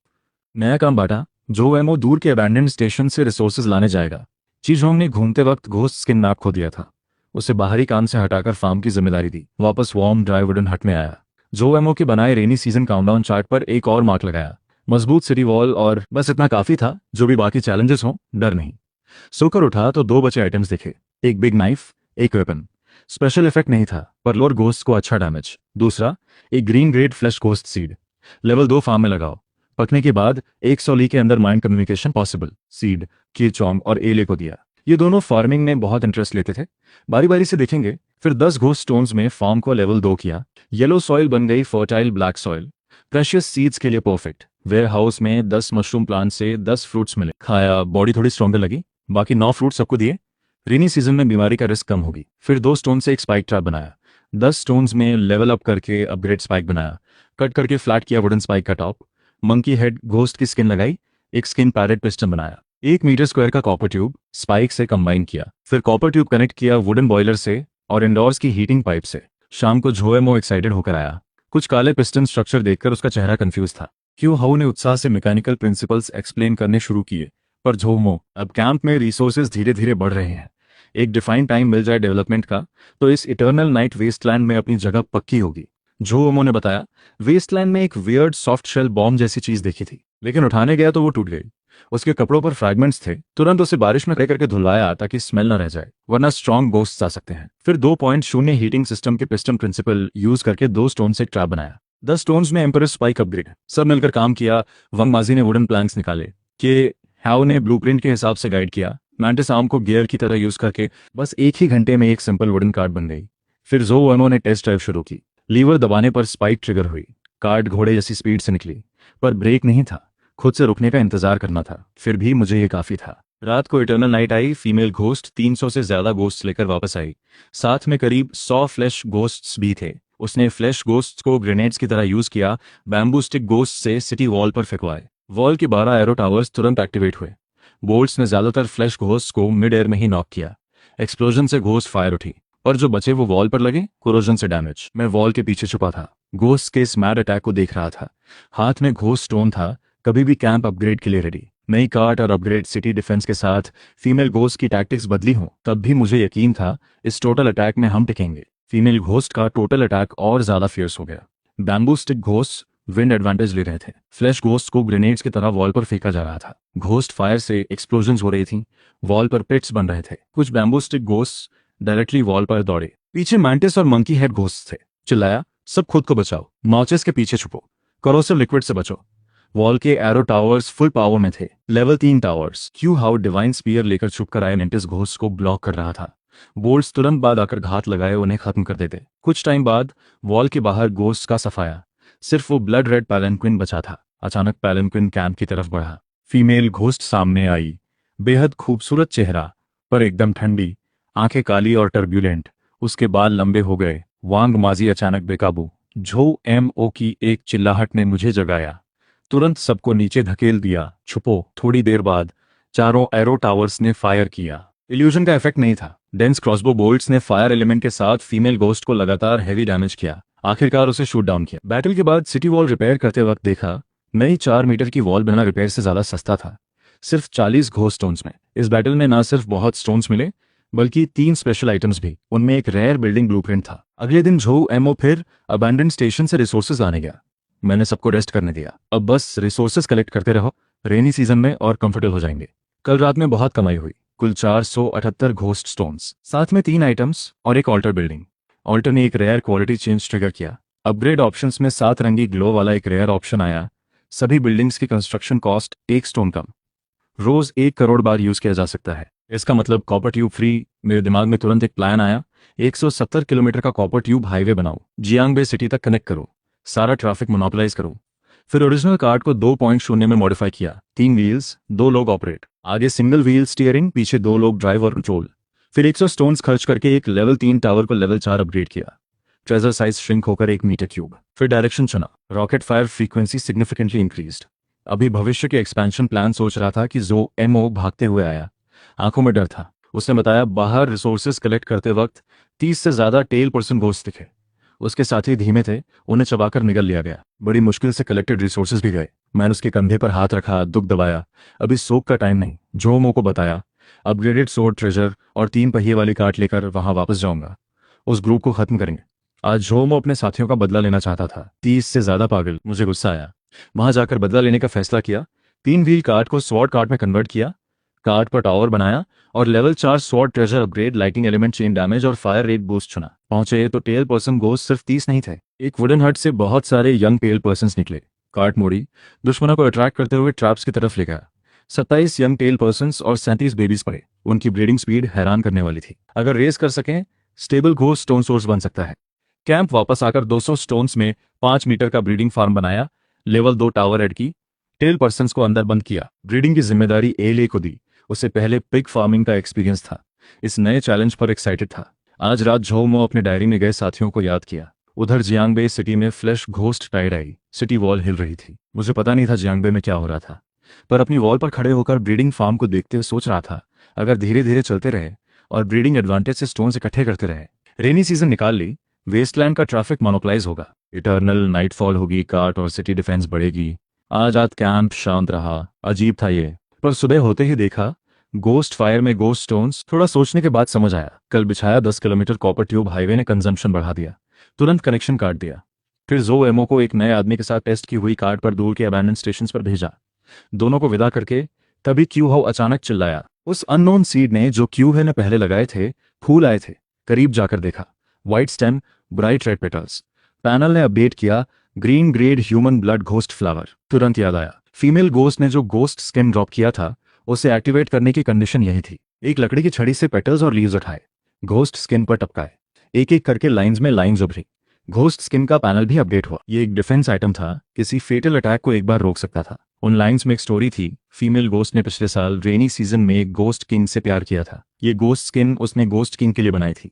नया काम बांटा। जो एमओ दूर के अबैंडन स्टेशन से रिसोर्सेज लाने जाएगा। चीजोंग ने घूमते वक्त घोस्ट स्किन मैप खो दिया था। उसे बाहरी काम से हटाकर फार्म की जिम्मेदारी दी। वापस वार्म ड्राई वुडन हट में आया। जो एमओ के बनाए रेनी सीजन काउंटडाउन चार्ट पर एक और मार्क लगाया। मजबूत सिटी वॉल और बस इतना काफी था। जो भी बाकी चैलेंजेस हों, डर नहीं। सोकर उठा तो 2 बचे आइटम्स दिखे। एक बिग नाइफ, एक वेपन। स्पेशल इफेक्ट नहीं था, पर लोअर घोस्ट को अच्छा डैमेज। दूसरा, एक green grade flash ghost seed. Level 2 farm में लगाओ। पकने के बाद 100 ली के अंदर माइंड कम्युनिकेशन पॉसिबल। सीड कीचोंग और एले को दिया। ये दोनों फार्मिंग में बहुत इंटरेस्ट लेते थे। बारी बारी से देखेंगे। फिर 10 घोस्ट स्टोन्स में फार्म को लेवल 2 किया। येलो सॉइल बन गई fertile black soil. Precious seeds के लिए परफेक्ट। वेयर हाउस में 10 मशरूम प्लांट से 10 फ्रूट्स मिले। खाया, बॉडी थोड़ी स्ट्रॉन्गर लगी। बाकी 9 फ्रूट सबको दिए। रेनी सीजन में बीमारी का रिस्क कम होगी। फिर 2 स्टोन से एक स्पाइक ट्रैप बनाया। 10 स्टोन्स में लेवल अप करके अपग्रेड स्पाइक बनाया। कट करके फ्लैट किया वुडन स्पाइक का टॉप। मंकी हेड घोस्ट की स्किन लगाई। एक स्किन पैरेट पिस्टन बनाया। 1 मीटर स्क्वायर का कॉपर ट्यूब स्पाइक से कंबाइन किया। फिर कॉपर ट्यूब कनेक्ट किया वुडन बॉयलर से और इंडोर्स की हीटिंग पाइप से। शाम को झोएमो एक्साइटेड होकर आया। कुछ काले पिस्टन स्ट्रक्चर देखकर उसका चेहरा कंफ्यूज था। क्यों हाउ ने उत्साह से मैकेनिकल प्रिंसिपल्स एक्सप्लेन करने शुरू किए। पर झोमो, अब कैंप में रिसोर्सेज धीरे धीरे बढ़ रहे हैं। एक डिफाइंड टाइम मिल जाए डेवलपमेंट का तो इस इटर्नल नाइट वेस्टलैंड में अपनी जगह पक्की होगी। झोमो ने बताया, वेस्टलैंड में एक वियर्ड सॉफ्ट शेल बॉम्ब जैसी चीज देखी थी, लेकिन उठाने गया तो वो टूट गई। उसके कपड़ों पर फ्रैगमेंट्स थे। तुरंत उसे बारिश में करके धुलवाया ताकि स्मेल न रह जाए, वरना स्ट्रॉन्ग गोस्ट्स आ सकते हैं। फिर 2.0 हीटिंग सिस्टम के पिस्टन प्रिंसिपल यूज करके 2 स्टोन से एक ट्रैप बनाया। 10 स्टोन्स में एम्परर स्पाइक अपग्रेड। सब मिलकर काम किया। वंग माजी ने वुडन प्लैंक्स निकाले। के हाउ ने ब्लूप्रिंट के हिसाब से गाइड किया। मैंटिस आर्म को गियर की तरह यूज करके बस एक ही घंटे में एक सिंपल वुडन कार्ड बन गई। फिर ज़ोएमो ने टेस्ट ड्राइव शुरू की। लीवर दबाने पर स्पाइक ट्रिगर हुई। कार्ड घोड़े जैसी स्पीड से निकली, पर ब्रेक नहीं था। खुद से रुकने का इंतजार करना था। फिर भी मुझे ये काफी था। रात को eternal night I. Female ghost 300 से ज्यादा घोस्ट्स लेकर वापस आई। साथ में करीब 100 फ्लैश घोस्ट्स भी थे। उसने फ्लैश घोस्ट्स को ग्रेनेड्स की तरह यूज किया। बैम्बू स्टिक घोस्ट से सिटी वॉल पर फेंकवाए। वॉल के 12 एरो टावर्स तुरंत एक्टिवेट हुए। बोल्ट्स ने ज्यादातर फ्लैश घोस्ट्स को मिड एयर में ही नॉक किया। एक्सप्लोजन से घोस्ट फायर उठी, और जो बचे वो वॉल पर लगे, कोरोजन से डैमेज। मैं वॉल के पीछे छुपा था। घोस्ट के इस मैड अटैक को देख रहा था। हाथ में घोस्ट स्टोन था, कभी भी कैंप अपग्रेड के लिए रेडी। नई कार्ट और अपग्रेड सिटी डिफेंस के साथ फीमेल घोस्ट की टैक्टिक्स बदली हों, तब भी मुझे यकीन था इस टोटल अटैक में हम टिकेंगे। फीमेल घोस्ट का टोटल अटैक और ज्यादा फियर्स हो गया। Bamboo stick ghost wind advantage ले रहे थे। फ्लैश घोस्ट को ग्रेनेड्स की तरह वॉल पर फेंका जा रहा था। घोस्ट फायर से एक्सप्लोजन्स हो रही थी। वॉल पर पिट्स बन रहे थे। कुछ bamboo stick ghost directly wall पर दौड़े। पीछे मैंटिस और मंकी हेड घोस्ट थे। चिल्लाया, सब खुद को बचाओ, माचिस के पीछे छुपो, करोसिव लिक्विड से बचो। वॉल के एरो टावर्स फुल पावर में थे। Level 3 towers. क्यू हाउ डिवाइन स्पीयर लेकर छुपकर आए मेंटिस घोस्ट को ब्लॉक कर रहा था। बोल्ट्स तुरंत बाद आकर घात लगाए उन्हें खत्म कर देते। कुछ टाइम बाद वॉल के बाहर घोस्ट का सफाया। सिर्फ वो ब्लड रेड पैलेंक्विन बचा था। अचानक पैलेंक्विन कैंप की तरफ बढ़ा। फीमेल घोस्ट सामने आई। बेहद खूबसूरत चेहरा, पर एकदम ठंडी, आंखें काली और टर्ब्यूलेंट। उसके बाल लंबे हो गए। वांग माजी अचानक बेकाबू। झो एमओ की एक चिल्लाहट ने मुझे जगाया। तुरंत सबको नीचे धकेल दिया। छुपो। थोड़ी देर बाद चारों एरो टावर्स ने फायर किया। इल्यूजन का इफेक्ट नहीं था। डेंस क्रॉसबो बोल्ट्स ने फायर एलिमेंट के साथ फीमेल घोस्ट को लगातार हैवी डैमेज किया। आखिरकार उसे शूट डाउन किया। बैटल के बाद सिटी वॉल रिपेयर करते वक्त देखा, नई 4 मीटर की वॉल बिना रिपेयर से ज्यादा सस्ता था, सिर्फ 40 घोस्ट स्टोन्स में। इस बैटल में ना सिर्फ बहुत स्टोन्स मिले, बल्कि 3 स्पेशल आइटम्स भी। उनमें एक रेयर बिल्डिंग ब्लूप्रिंट था। अगले दिन झो एमओ फिर अबैंडन स्टेशन से रिसोर्सेज लाने गया। मैंने सबको रेस्ट करने दिया। अब बस रिसोर्सेज कलेक्ट करते रहो, रेनी सीजन में और कंफर्टेबल हो जाएंगे। कल रात में बहुत कमाई हुई, कुल 478 घोस्ट स्टोन्स, साथ में 3 आइटम्स और एक ऑल्टर बिल्डिंग। ऑल्टर ने एक रेयर क्वालिटी चेंज ट्रिगर किया। अपग्रेड ऑप्शंस में 7 रंगी ग्लो वाला एक रेयर ऑप्शन आया। सभी बिल्डिंग्स की कंस्ट्रक्शन कॉस्ट 1 स्टोन कम। रोज 1 करोड़ बार यूज किया जा सकता है। इसका मतलब कॉपर ट्यूब फ्री। मेरे दिमाग में तुरंत एक प्लान आया। 170 किलोमीटर का कॉपर ट्यूब हाईवे बनाओ, जियांगबे सिटी तक कनेक्ट करो, सारा ट्रैफिक मोनोपोलाइज करो। फिर ओरिजिनल कार्ड को 2.0 में मॉडिफाई किया। 3 व्हील्स, 2 लोग ऑपरेट, आगे सिंगल व्हील स्टीयरिंग, पीछे 2 लोग ड्राइव और कंट्रोल। फिर 100 स्टोन्स खर्च करके एक लेवल 3 टावर को लेवल 4 अपग्रेड किया। ट्रेजर साइज श्रिंक होकर 1 मीटर क्यूब। फिर डायरेक्शन चुना। Rocket fire frequency significantly increased. अभी भविष्य के एक्सपेंशन प्लान सोच रहा था कि जो एमओ भागते हुए आया। आंखों में डर था। उसने बताया, बाहर रिसोर्सेज कलेक्ट करते वक्त 30 से ज्यादा टेल पर्सन घोस्ट दिखे। उसके साथी धीमे थे, उन्हें चबाकर निगल लिया गया। बड़ी मुश्किल से कलेक्टेड रिसोर्सेज भी गए। मैंने उसके कंधे पर हाथ रखा, दुख दबाया। अभी सोख का टाइम नहीं। जोमो को बताया, अपग्रेडेड सोर्ड ट्रेजर और 3 पहिए वाली कार्ट लेकर वहां वापस जाऊंगा। उस ग्रुप को खत्म करेंगे। आज जोमो अपने साथियों का बदला लेना चाहता था। 30 से ज्यादा पागल। मुझे गुस्सा आया। वहां जाकर बदला लेने का फैसला किया। 3 व्हील कार्ट को स्वॉर्ड कार्ट में कन्वर्ट किया, कार्ट पर टावर बनाया और level 4 sword treasure upgrade, lighting element, chain damage और फायर रेट बूस्ट चुना। पहुंचे तो टेल पर्सन घोस्ट सिर्फ 30 नहीं थे। एक वुडन हट से बहुत सारे यंग टेल पर्सन्स निकले। कार्ट मोड़ी, दुश्मनों को अट्रैक्ट करते हुए ट्रैप्स की तरफ ले गया। 27 यंग टेल पर्सन्स और 37 बेबीज पड़े। उनकी ब्रीडिंग स्पीड हैरान करने वाली थी। अगर रेस कर सकें, स्टेबल घोस्ट स्टोन सोर्स बन सकता है। कैंप वापस आकर 200 स्टोन्स में 5 मीटर का ब्रीडिंग फार्म बनाया। लेवल 2 टावर ऐड की। टेल पर्सन्स को अंदर बंद किया। ब्रीडिंग की जिम्मेदारी एले को दी। उसे पहले पिग फार्मिंग का एक्सपीरियंस था। इस नए चैलेंज पर एक्साइटेड था। आज रात झोमो अपने डायरी में गए साथियों को याद किया। उधर जियांगबे सिटी में फ्लैश घोस्ट टाइड आई। सिटी वॉल हिल रही थी। मुझे पता नहीं था जियांगबे में क्या हो रहा था, पर अपनी वॉल पर खड़े होकर ब्रीडिंग फार्म को देखते हुए सोच रहा था, अगर धीरे धीरे चलते रहे और ब्रीडिंग एडवांटेज से स्टोन्स इकट्ठे करते रहे, रेनी सीजन निकाल ली, वेस्टलैंड का ट्रैफिक मोनोपलाइज होगा, इटर्नल नाइटफॉल होगी, कार्ट और सिटी डिफेंस बढ़ेगी। आज रात कैंप शांत रहा। अजीब था ये, पर सुबह होते ही देखा गोस्ट फायर में गोस्ट स्टोन्स। थोड़ा सोचने के बाद समझ आया। कल बिछाया 10 किलोमीटर कॉपर ट्यूब हाईवे ने कंजम्पशन बढ़ा दिया। तुरंत कनेक्शन काट दिया। फिर जो एमओ को एक नए आदमी के साथ टेस्ट की हुई कार्ड पर दूर के अबैंडन स्टेशन पर भेजा। दोनों को विदा करके तभी क्यू हाउ अचानक चिल्लाया। उस अननोन सीड ने जो क्यू है ने पहले लगाए थे, फूल आए थे। करीब जाकर देखा, white stem, bright red petals. Panel ने अपडेट किया, green grade human blood ghost flower. तुरंत याद आया, फीमेल घोस्ट ने जो घोस्ट स्किन ड्रॉप किया था, उसे एक्टिवेट करने की कंडीशन यही थी। एक लकड़ी की छड़ी से पेटल्स और लीव्स उठाए, घोस्ट स्किन पर टपकाए, एक एक करके लाइंस में लाइंस उभरी। घोस्ट स्किन का पैनल भी अपडेट हुआ। ये एक डिफेंस आइटम था, किसी फेटल अटैक को एक बार रोक सकता था। उन लाइंस में एक स्टोरी थी। फीमेल घोस्ट ने पिछले साल रेनी सीजन में एक घोस्ट किंग से प्यार किया था। ये घोस्ट स्किन उसने घोस्ट किंग के लिए बनाई थी।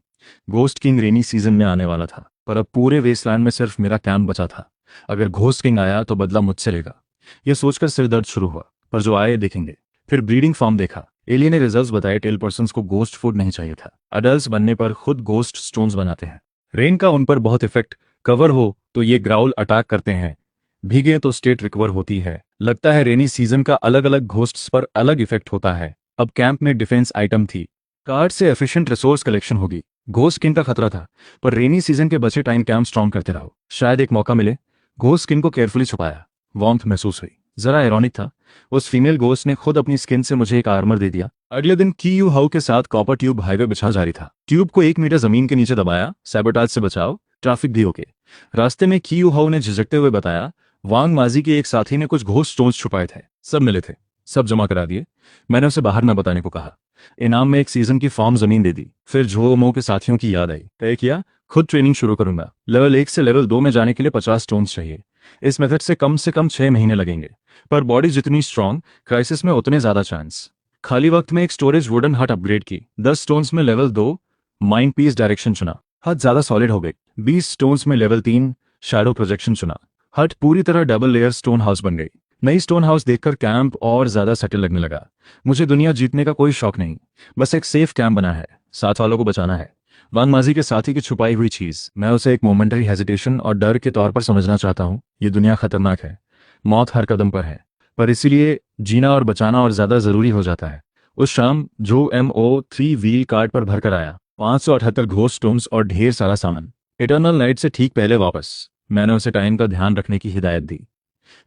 घोस्ट किंग रेनी सीजन में आने वाला था, पर अब पूरे वेस्टलैंड में सिर्फ मेरा कैंप बचा था। अगर घोस्ट किंग आया तो बदला मुझसे लेगा। यह सोचकर सिरदर्द शुरू हुआ, पर जो आए देखेंगे। फिर ब्रीडिंग फार्म देखा। एलियन ने रिजल्ट्स बताए, टेल पर्सन्स को गोस्ट फूड नहीं चाहिए था। अडल्ट्स बनने पर खुद गोस्ट स्टोन्स बनाते हैं। रेन का उन पर बहुत इफेक्ट। कवर हो तो ये ग्राउल अटैक करते हैं, भीगे तो स्टेट रिकवर होती है। लगता है रेनी सीजन का अलग अलग घोस्ट्स पर अलग इफेक्ट होता है। अब कैंप में डिफेंस आइटम थी। कार्ड से एफिशिएंट रिसोर्स कलेक्शन होगी। घोस्ट किंग का खतरा था, पर रेनी सीजन के बचे टाइम कैंप स्ट्रॉन्ग करते रहो, शायद एक मौका मिले। घोस्ट स्किन को केयरफुली छुपाया। वार्मथ महसूस हुई। जरा आयरॉनिक था, उस फीमेल घोस्ट ने खुद अपनी स्किन से मुझे एक आर्मर दे दिया। अगले दिन की यू हाउ के साथ कॉपर ट्यूब हाईवे बिछा जारी था। ट्यूब को 1 मीटर जमीन के नीचे दबाया, सैबोटाज से बचाओ, ट्रैफिक भी ओके। रास्ते में की यू हाउ ने झिझकते हुए बताया, वांग माजी के एक साथी ने कुछ घोस्ट स्टोन्स छुपाए थे, सब मिले थे, सब जमा करा दिए। मैंने उसे बाहर न बताने को कहा। इनाम में एक सीजन की फॉर्म जमीन दे दी। फिर झो मो के साथियों की याद आई, तय किया खुद ट्रेनिंग शुरू करूंगा। लेवल 1 से लेवल 2 में जाने के लिए 50 स्टोन्स चाहिए। इस मेथड से कम 6 महीने लगेंगे, पर बॉडी जितनी स्ट्रांग, क्राइसिस में उतने ज्यादा चांस। खाली वक्त में एक स्टोरेज वुडन हट अपग्रेड की। 10 स्टोन्स में लेवल 2 माइंड पीस डायरेक्शन चुना, हट ज्यादा सॉलिड हो गई। 20 स्टोन्स में लेवल 3 शैडो प्रोजेक्शन चुना, हट पूरी तरह डबल लेयर स्टोन हाउस बन गई। नई स्टोन हाउस देखकर कैंप और ज्यादा सेटल लगने लगा। मुझे दुनिया जीतने का कोई शौक नहीं, बस एक सेफ कैंप बना है, साथ वालों को बचाना है। वांग माजी के साथी की छुपाई हुई चीज मैं उसे एक मोमेंटरी हेजिटेशन और डर के तौर पर समझना चाहता हूँ। ये दुनिया खतरनाक है, मौत हर कदम पर है, पर इसीलिए जीना और बचाना और ज्यादा जरूरी हो जाता है। उस शाम जो MO3 व्हील कार्ड पर भरकर आया, 578 घोस्ट स्टोन्स और ढेर सारा सामान। इटर्नल नाइट से ठीक पहले वापस। मैंने उसे टाइम का ध्यान रखने की हिदायत दी।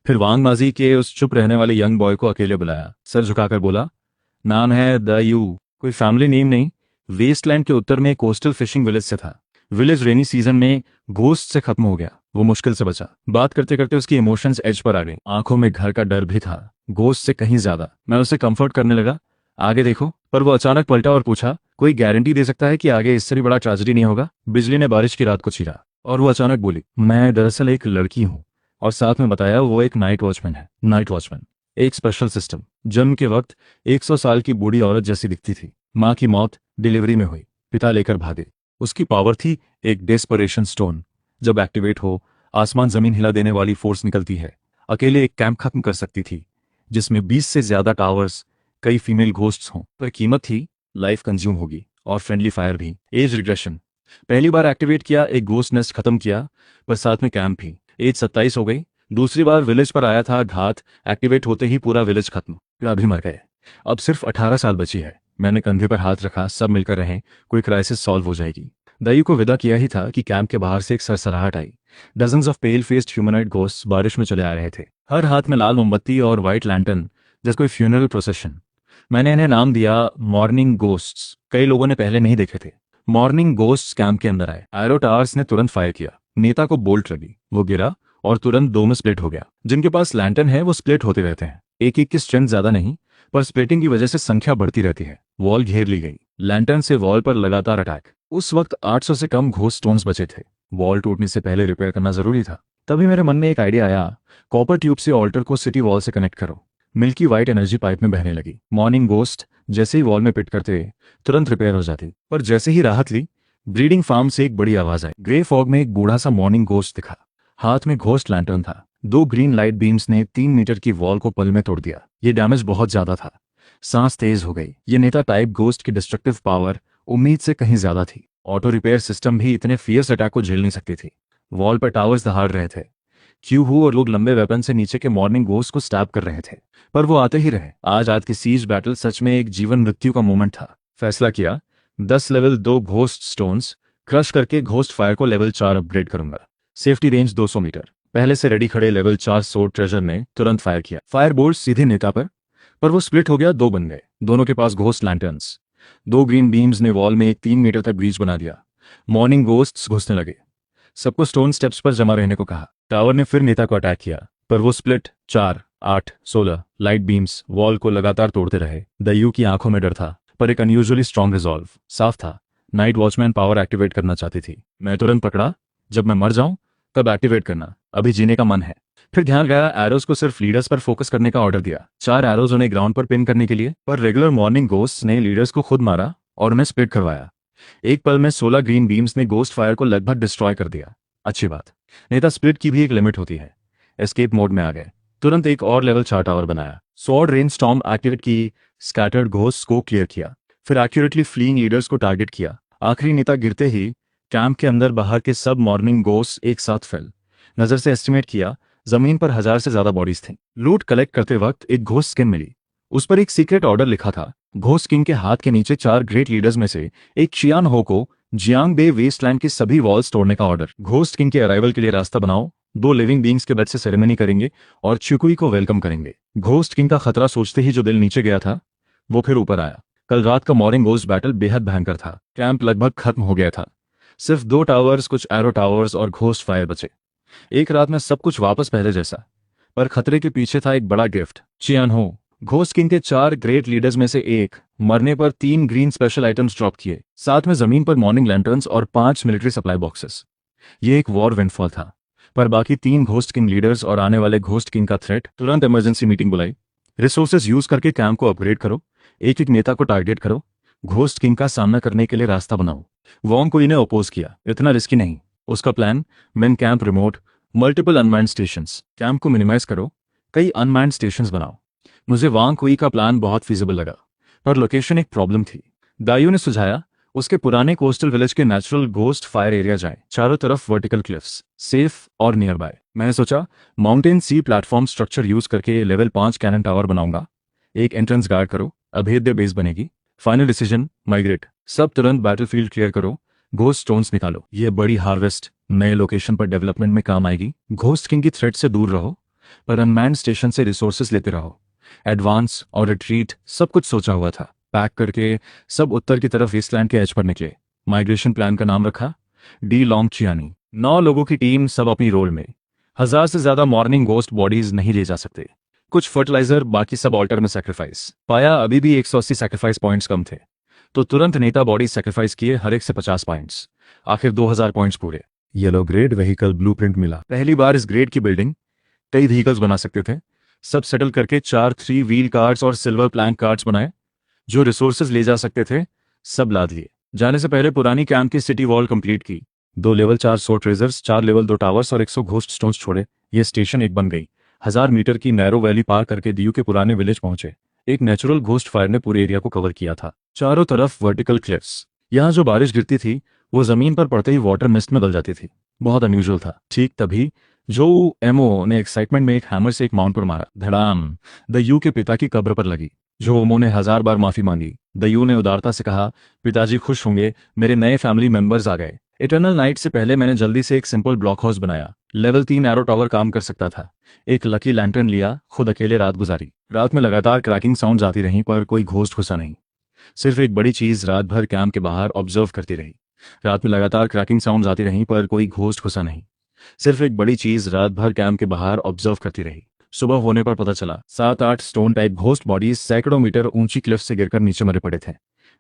फिर वांग माजी के उस चुप रहने वाले यंग बॉय को अकेले बुलाया, सर झुकाकर बोला, नाम है द यू, कोई फैमिली नेम नहीं। वेस्टलैंड के उत्तर में कोस्टल फिशिंग विलेज से था। विलेज रेनी सीजन में घोस्ट से खत्म हो गया, वो मुश्किल से बचा। बात करते करते उसकी इमोशंस एज पर आ गई, आंखों में घर का डर भी था, घोस्ट से कहीं ज्यादा। मैं उसे कंफर्ट करने लगा, आगे देखो, पर वो अचानक पलटा और पूछा, कोई गारंटी दे सकता है कि आगे इससे भी बड़ा ट्रेजेडी नहीं होगा? बिजली ने बारिश की रात को चीरा और वो अचानक बोली, मैं दरअसल एक लड़की हूँ। और साथ में बताया वो एक नाइट वॉचमैन है। नाइट वॉचमैन एक स्पेशल सिस्टम। जन्म के वक्त 100 साल की बूढ़ी औरत जैसी दिखती थी। माँ की मौत डिलीवरी में हुई, पिता लेकर भागे। उसकी पावर थी एक डेस्परेशन स्टोन, जब एक्टिवेट हो आसमान जमीन हिला देने वाली फोर्स निकलती है। अकेले एक कैंप खत्म कर सकती थी, जिसमें 20 से ज्यादा टावर्स, कई फीमेल घोस्ट्स हों। पर कीमत थी, लाइफ कंज्यूम होगी और फ्रेंडली फायर भी। एज रिग्रेशन, पहली बार एक्टिवेट किया, एक घोस्ट नेस्ट खत्म किया, पर साथ में कैंप भी। एज 27 हो गई। दूसरी बार विलेज पर आया था, घात एक्टिवेट होते ही पूरा विलेज खत्म, अभी मर गए। अब सिर्फ 18 साल बची है। मैंने कंधे पर हाथ रखा, सब मिलकर रहें, कोई क्राइसिस सॉल्व हो जाएगी। दयू को विदा किया ही था कि कैंप के बाहर से एक सरसराहट आई। Dozens of pale faced humanoid ghosts बारिश में चले आ रहे थे, हर हाथ में लाल मोमबत्ती और व्हाइट लैंटर्न, जैसे कोई फ्यूनरल प्रोसेशन। मैंने इन्हें नाम दिया मॉर्निंग घोस्ट्स। कई लोगों ने पहले नहीं देखे थे। मॉर्निंग घोस्ट्स कैंप के अंदर आए। एरो टावर्स ने तुरंत फायर किया। नेता को बोल्ट लगी, वो गिरा और तुरंत 2 में स्प्लिट हो गया। जिनके पास लैंटर्न है वो स्प्लिट होते रहते हैं, एक एक की स्ट्रेंथ ज्यादा नहीं, पर स्प्लिटिंग की वजह से संख्या बढ़ती रहती है। वॉल घेर ली गई, लैंटर्न से वॉल पर लगातार अटैक। उस वक्त 800 से कम घोस्ट स्टोन्स बचे थे। वॉल टूटने से पहले रिपेयर करना जरूरी था। तभी मेरे मन में एक आइडिया आया, कॉपर ट्यूब से ऑल्टर को सिटी वॉल से कनेक्ट करो। मिल्की व्हाइट एनर्जी पाइप में बहने लगी। मॉर्निंग घोस्ट जैसे ही वॉल में पिट करते तुरंत रिपेयर हो जाती। पर जैसे ही राहत ली, ब्रीडिंग फार्म से एक बड़ी आवाज आई। ग्रे फॉग में एक बूढ़ा सा मॉर्निंग घोस्ट दिखा, हाथ में घोस्ट लैंटर्न था। 2 ग्रीन लाइट बीम्स ने 3 मीटर की वॉल को पल में तोड़ दिया। ये डैमेज बहुत ज्यादा था, सांस तेज हो गई। ये नेता टाइप घोस्ट की डिस्ट्रक्टिव पावर उम्मीद से कहीं ज्यादा थी। ऑटो रिपेयर सिस्टम भी इतने फियर्स अटैक को झेल नहीं सकती थी। वॉल पर टावर्स दहाड़ रहे थे। क्यू हु और लोग लंबे वेपन से नीचे के मॉर्निंग घोस्ट को स्टैब कर रहे थे, पर वो आते ही रहे। आज रात की सीज बैटल सच में एक जीवन मृत्यु का मोमेंट था। फैसला किया, 10 लेवल 2 घोस्ट स्टोन्स क्रश करके घोस्ट फायर को लेवल 4 अपग्रेड करूंगा। Safety range 200 meter. पहले से रेडी खड़े लेवल 4 सोर्ड ट्रेजर ने तुरंत फायर किया। फायर बोल्ट सीधे नेता पर वो स्प्लिट हो गया, 2 बन गए। दोनों के पास घोस्ट लैंटर्न्स। 2 ग्रीन बीम्स ने वॉल में एक 3 मीटर तक ब्रीच बना दिया। मॉर्निंग घोस्ट्स घुसने लगे। सबको स्टोन स्टेप्स पर जमा रहने को कहा। टावर ने फिर नेता को अटैक किया, पर वो स्प्लिट 4, 8, 16 लाइट बीम्स वॉल को लगातार तोड़ते रहे। दयू की आंखों में डर था, पर एक अनयूजुअली स्ट्रॉन्ग रिजॉल्व। साफ था, नाइट वॉचमैन पावर एक्टिवेट करना चाहती थी। मैं तुरंत पकड़ा, जब मैं मर जाऊं तब एक्टिवेट करना, अभी जीने का मन है। फिर ध्यान गया, एरोज को सिर्फ लीडर्स पर फोकस करने का ऑर्डर दिया। 4 एरोज उन्हें ग्राउंड पर पिन करने के लिए, पर रेगुलर मॉर्निंग घोस्ट्स ने लीडर्स को खुद मारा और उन्हें स्प्लिट करवाया। एक पल में 16 ग्रीन बीम्स ने घोस्ट फायर को लगभग डिस्ट्रॉय कर दिया। अच्छी बात, नेता स्प्लिट की भी एक लिमिट होती है। एस्केप मोड में आ गए। तुरंत एक और लेवल 4 टावर बनाया। स्वॉर्ड रेन स्टॉर्म एक्टिवेट की, स्कैटर्ड घोस्ट्स को क्लियर किया, फिर एक्यूरेटली फ्लीइंग लीडर्स को टारगेट किया। आखिरी नेता गिरते ही कैंप के अंदर बाहर के सब मॉर्निंग घोस्ट्स एक साथ फेल। नजर से एस्टिमेट किया, जमीन पर 1000 से ज्यादा बॉडीज थी। लूट कलेक्ट करते वक्त एक घोस्ट स्किन मिली, उस पर एक सीक्रेट ऑर्डर लिखा था। घोस्ट किंग के हाथ के नीचे 4 ग्रेट लीडर्स में से एक चियान हो को जियांग बे वेस्टलैंड के सभी वॉल्स तोड़ने का ऑर्डर। घोस्ट किंग के अराइवल के लिए रास्ता बनाओ, दो लिविंग बींग्स के बेड से सेरेमनी करेंगे और चुकुई को वेलकम करेंगे। घोस्ट किंग का खतरा सोचते ही जो दिल नीचे गया था वो फिर ऊपर आया। कल रात का मॉर्निंग घोस्ट बैटल बेहद भयंकर था। कैंप लगभग खत्म हो गया था। सिर्फ 2 टावर्स, कुछ एरो टावर्स और घोस्ट फायर बचे। एक रात में सब कुछ वापस पहले जैसा। पर खतरे के पीछे था एक बड़ा गिफ्ट। चियान हो, घोस्ट किंग के 4 ग्रेट लीडर्स में से एक, मरने पर 3 ग्रीन स्पेशल आइटम्स ड्रॉप किए, साथ में जमीन पर मॉर्निंग लैंटर्न्स और 5 मिलिट्री सप्लाई बॉक्सेस। ये एक वॉर विंडफॉल था। पर बाकी 3 घोस्ट किंग लीडर्स और आने वाले घोस्ट किंग का थ्रेट। तुरंत इमरजेंसी मीटिंग बुलाई। रिसोर्सेज यूज करके कैंप को अपग्रेड करो, एक एक नेता को टारगेट करो, घोस्ट किंग का सामना करने के लिए रास्ता बनाओ। वॉन्ग को इन्हें अपोज किया, इतना रिस्की नहीं। उसका plan, main camp remote, multiple unmanned stations. Camp को मिनिमाइज करो, कई अनमैन्ड स्टेशंस बनाओ। मुझे वांग कुई का प्लान बहुत फीजिबल लगा, पर लोकेशन एक प्रॉब्लम थी। दाइयो ने सुझाया उसके पुराने कोस्टल विलेज के नेचुरल घोस्ट फायर एरिया जाए, चारों तरफ वर्टिकल क्लिफ्स, सेफ और नियर बाय। मैंने सोचा माउंटेन सी प्लेटफॉर्म स्ट्रक्चर यूज करके लेवल 5 कैनन टावर बनाऊंगा। एक एंट्रेंस गार्ड करो, अभेद्य बेस बनेगी। Final decision, migrate. सब तुरंत बैटलफील्ड क्लियर करो, घोस्ट स्टोन्स निकालो। ये बड़ी हार्वेस्ट नए लोकेशन पर डेवलपमेंट में काम आएगी। घोस्ट किंग की थ्रेट से दूर रहो, पर अनमैन्ड स्टेशन से रिसोर्सेस लेते रहो। एडवांस और रिट्रीट सब कुछ सोचा हुआ था। पैक करके सब उत्तर की तरफ वेस्टलैंड के एज पर निकले। माइग्रेशन प्लान का नाम रखा डी लॉन्ग चियानी। 9 लोगों की टीम, सब अपनी रोल में। 1000 से ज्यादा मॉर्निंग घोस्ट बॉडीज नहीं ले जा सकते। कुछ फर्टिलाइजर, बाकी सब ऑल्टर में सैक्रिफाइस। पाया अभी भी 180 सैक्रिफाइस पॉइंट्स कम थे, तो तुरंत नेता बॉडी सैक्रिफाइस किए, हर एक से 50 पॉइंट्स। आखिर 2000 पॉइंट्स पूरे। येलो ग्रेड व्हीकल ब्लूप्रिंट मिला। पहली बार इस ग्रेड की बिल्डिंग कई व्हीकल्स बना सकते थे। सब सेटल करके 4 3 व्हील कार्ड्स और सिल्वर प्लैंक कार्ड्स बनाए। जो रिसोर्सेज ले जा सकते थे सब लाद लिए। जाने से पहले पुरानी कैंप की सिटी वॉल कंप्लीट की। 2 लेवल 4 सो ट्रेजर्स, 4 लेवल 2 टावर्स और 100 घोस्ट स्टोन्स छोड़े। ये स्टेशन एक बन गई। 1000 मीटर की नैरो वैली पार करके दियू के पुराने विलेज पहुंचे। एक नेचुरल घोस्ट फायर ने पूरे एरिया को कवर किया था। चारों तरफ वर्टिकल क्लिफ्स। यहाँ जो बारिश गिरती थी वो जमीन पर पड़ते ही वाटर मिस्ट में बदल जाती थी। बहुत अनयूजुअल था। ठीक तभी जो एमओ ने एक्साइटमेंट में एक हैमर से एक माउंट पर मारा। धड़ाम। दयू के पिता की कब्र पर लगी। जो ओमो ने 1000 बार माफी मांगी। दयू ने उदारता से कहा, पिताजी खुश होंगे, मेरे नए फैमिली मेंबर्स आ गए। इटर्नल नाइट से पहले मैंने जल्दी से एक सिंपल ब्लॉक हाउस बनाया। लेवल 3 एरो टावर काम कर सकता था। एक लकी लैंटर्न लिया, खुद अकेले रात गुजारी। रात में लगातार क्रैकिंग साउंड्स आती रहीं, पर कोई घोस्ट घुसा नहीं। सिर्फ एक बड़ी चीज रात भर कैंप के बाहर ऑब्जर्व करती रही। रात में लगातार क्रैकिंग साउंड्स आती रहीं, पर कोई घोस्ट घुसा नहीं। सिर्फ एक बड़ी चीज रात भर कैंप के बाहर ऑब्जर्व करती रही। सुबह होने पर पता चला 7-8 स्टोन टाइप घोस्ट बॉडीज सैकड़ों मीटर ऊंची क्लिफ से गिरकर नीचे मरे पड़े थे।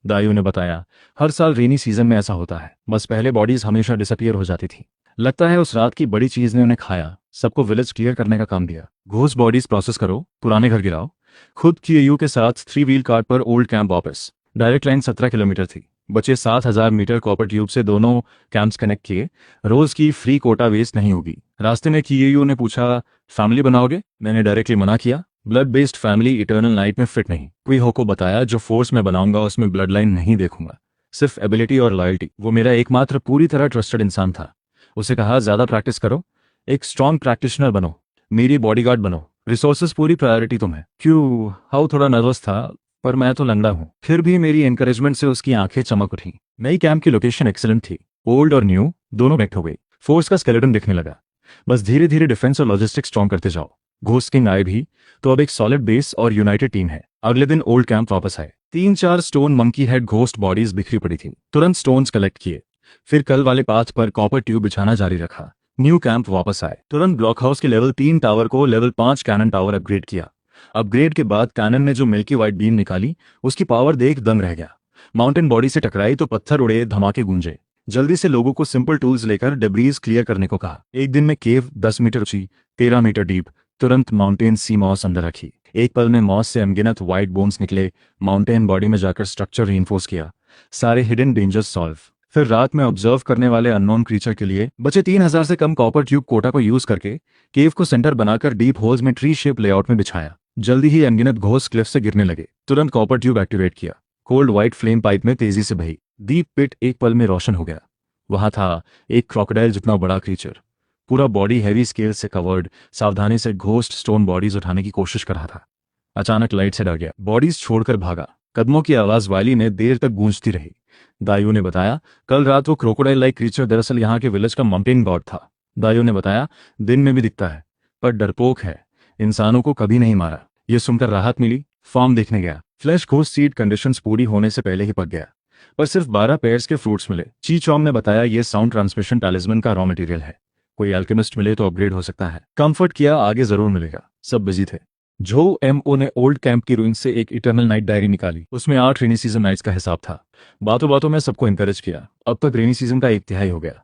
दायू ने बताया, हर साल रेनी सीजन में ऐसा होता है, बस पहले बॉडीज हमेशा डिसअपियर हो जाती थी। लगता है उस रात की बड़ी चीज ने उन्हें खाया। सबको विलेज क्लियर करने का काम दिया। घोस्ट बॉडीज प्रोसेस करो, पुराने घर गिराओ। खुद की एयू के साथ 3 व्हील कार्ड पर ओल्ड कैंप वापस। डायरेक्ट लाइन 17 किलोमीटर थी। बचे 7000 मीटर कॉपर ट्यूब से दोनों कैंप्स कनेक्ट किए। रोज की फ्री कोटा वेस्ट नहीं होगी। रास्ते में कीएयू ने पूछा, फैमिली बनाओगे? मैंने डायरेक्टली मना किया। Blood based family eternal night में फिट नहीं। क्विहो को बताया, जो फोर्स में बनाऊंगा उसमें ब्लड लाइन नहीं देखूंगा, सिर्फ एबिलिटी और लॉयल्टी। वो मेरा एकमात्र पूरी तरह ट्रस्टेड इंसान था। उसे कहा, ज्यादा प्रैक्टिस करो, एक स्ट्रॉन्ग प्रैक्टिशनर बनो, मेरी बॉडीगार्ड बनो, रिसोर्सेज पूरी प्रायोरिटी तुम है। क्यों? हाउ थोड़ा नर्वस था, पर मैं तो लंगड़ा हूं। फिर भी मेरी एनकरेजमेंट से उसकी आंखें चमक उठी। नई कैंप की लोकेशन एक्सीलेंट थी। ओल्ड और न्यू दोनों कनेक्ट हो गई। फोर्स का स्केलेटन दिखने लगा। बस धीरे धीरे डिफेंस और लॉजिस्टिक्स स्ट्रॉन्ग करते जाओ। घोस्ट किंग आए भी तो अब एक सॉलिड बेस और यूनाइटेड टीम है। अगले दिन ओल्ड कैंप वापस आए। 3-4 stone monkey head ghost bodies बिखरी पड़ी थी। तुरंत स्टोन्स कलेक्ट किए। फिर कल वाले पाथ पर कॉपर ट्यूब बिछाना जारी रखा। न्यू कैंप वापस आए। तुरंत ब्लॉक हाउस के लेवल 3 टावर को लेवल 5 कैनन टावर अपग्रेड किया। अपग्रेड के बाद कैनन ने जो मिल्की व्हाइट बीम निकाली, उसकी पावर देख दंग रह गया। माउंटेन बॉडी से टकराई तो पत्थर उड़े, धमाके गूंजे। जल्दी से लोगों को सिंपल टूल्स लेकर डेब्रीज क्लियर करने को कहा। एक दिन में केव 10 मीटर ऊंची, 13 मीटर डीप। तुरंत माउंटेन सी मॉस अंदर रखी। एक पल में मॉस से अनगिनत व्हाइट बोन्स निकले। माउंटेन बॉडी में जाकर स्ट्रक्चर रीइंफोर्स किया। सारे हिडन डेंजर्स सॉल्व। फिर रात में ऑब्जर्व करने वाले अननोन क्रीचर के लिए बचे 3000 से कम कॉपर ट्यूब कोटा को यूज करके केव को सेंटर बनाकर डीप होल्स में ट्री शेप लेआउट में बिछाया। जल्दी ही अनगिनत घोस्ट क्लिफ से गिरने लगे। तुरंत कॉपर ट्यूब एक्टिवेट किया। कोल्ड व्हाइट फ्लेम पाइप में तेजी से बही। डीप पिट एक पल में रोशन हो गया। वहां था एक क्रोकोडाइल जितना बड़ा क्रीचर, पूरा बॉडी हैवी स्केल से कवर्ड, सावधानी से घोस्ट स्टोन बॉडीज उठाने की कोशिश कर रहा था। अचानक लाइट से डर गया, बॉडीज छोड़कर भागा। कदमों की आवाज वाली ने देर तक गूंजती रही। दायू ने बताया, कल रात वो क्रोकोडाइल लाइक क्रीचर दरअसल यहाँ के विलेज का माउंटेन गॉड था। दाइयों ने बताया, दिन में भी दिखता है, पर डरपोक है, इंसानों को कभी नहीं मारा। ये सुनकर राहत मिली। फार्म देखने गया। फ्लैश घोस्ट सीड कंडीशंस पूरी होने से पहले ही पक गया, पर सिर्फ 12 पेयर्स के फ्रूट्स मिले। ची चौंग ने बताया, ये साउंड ट्रांसमिशन टैलिस्मन का रॉ मटेरियल है, कोई अल्केमिस्ट मिले तो अपग्रेड हो सकता है। कंफर्ट किया, आगे जरूर मिलेगा। सब बिजी थे। जो एमओ ने ओल्ड कैंप की रूइन से एक इटर्नल नाइट डायरी निकाली। उसमें 8 रेनी सीजन नाइट्स का हिसाब था। बातों बातों में सबको इंकरेज किया। अब तक रेनी सीजन का 1/3 हो गया।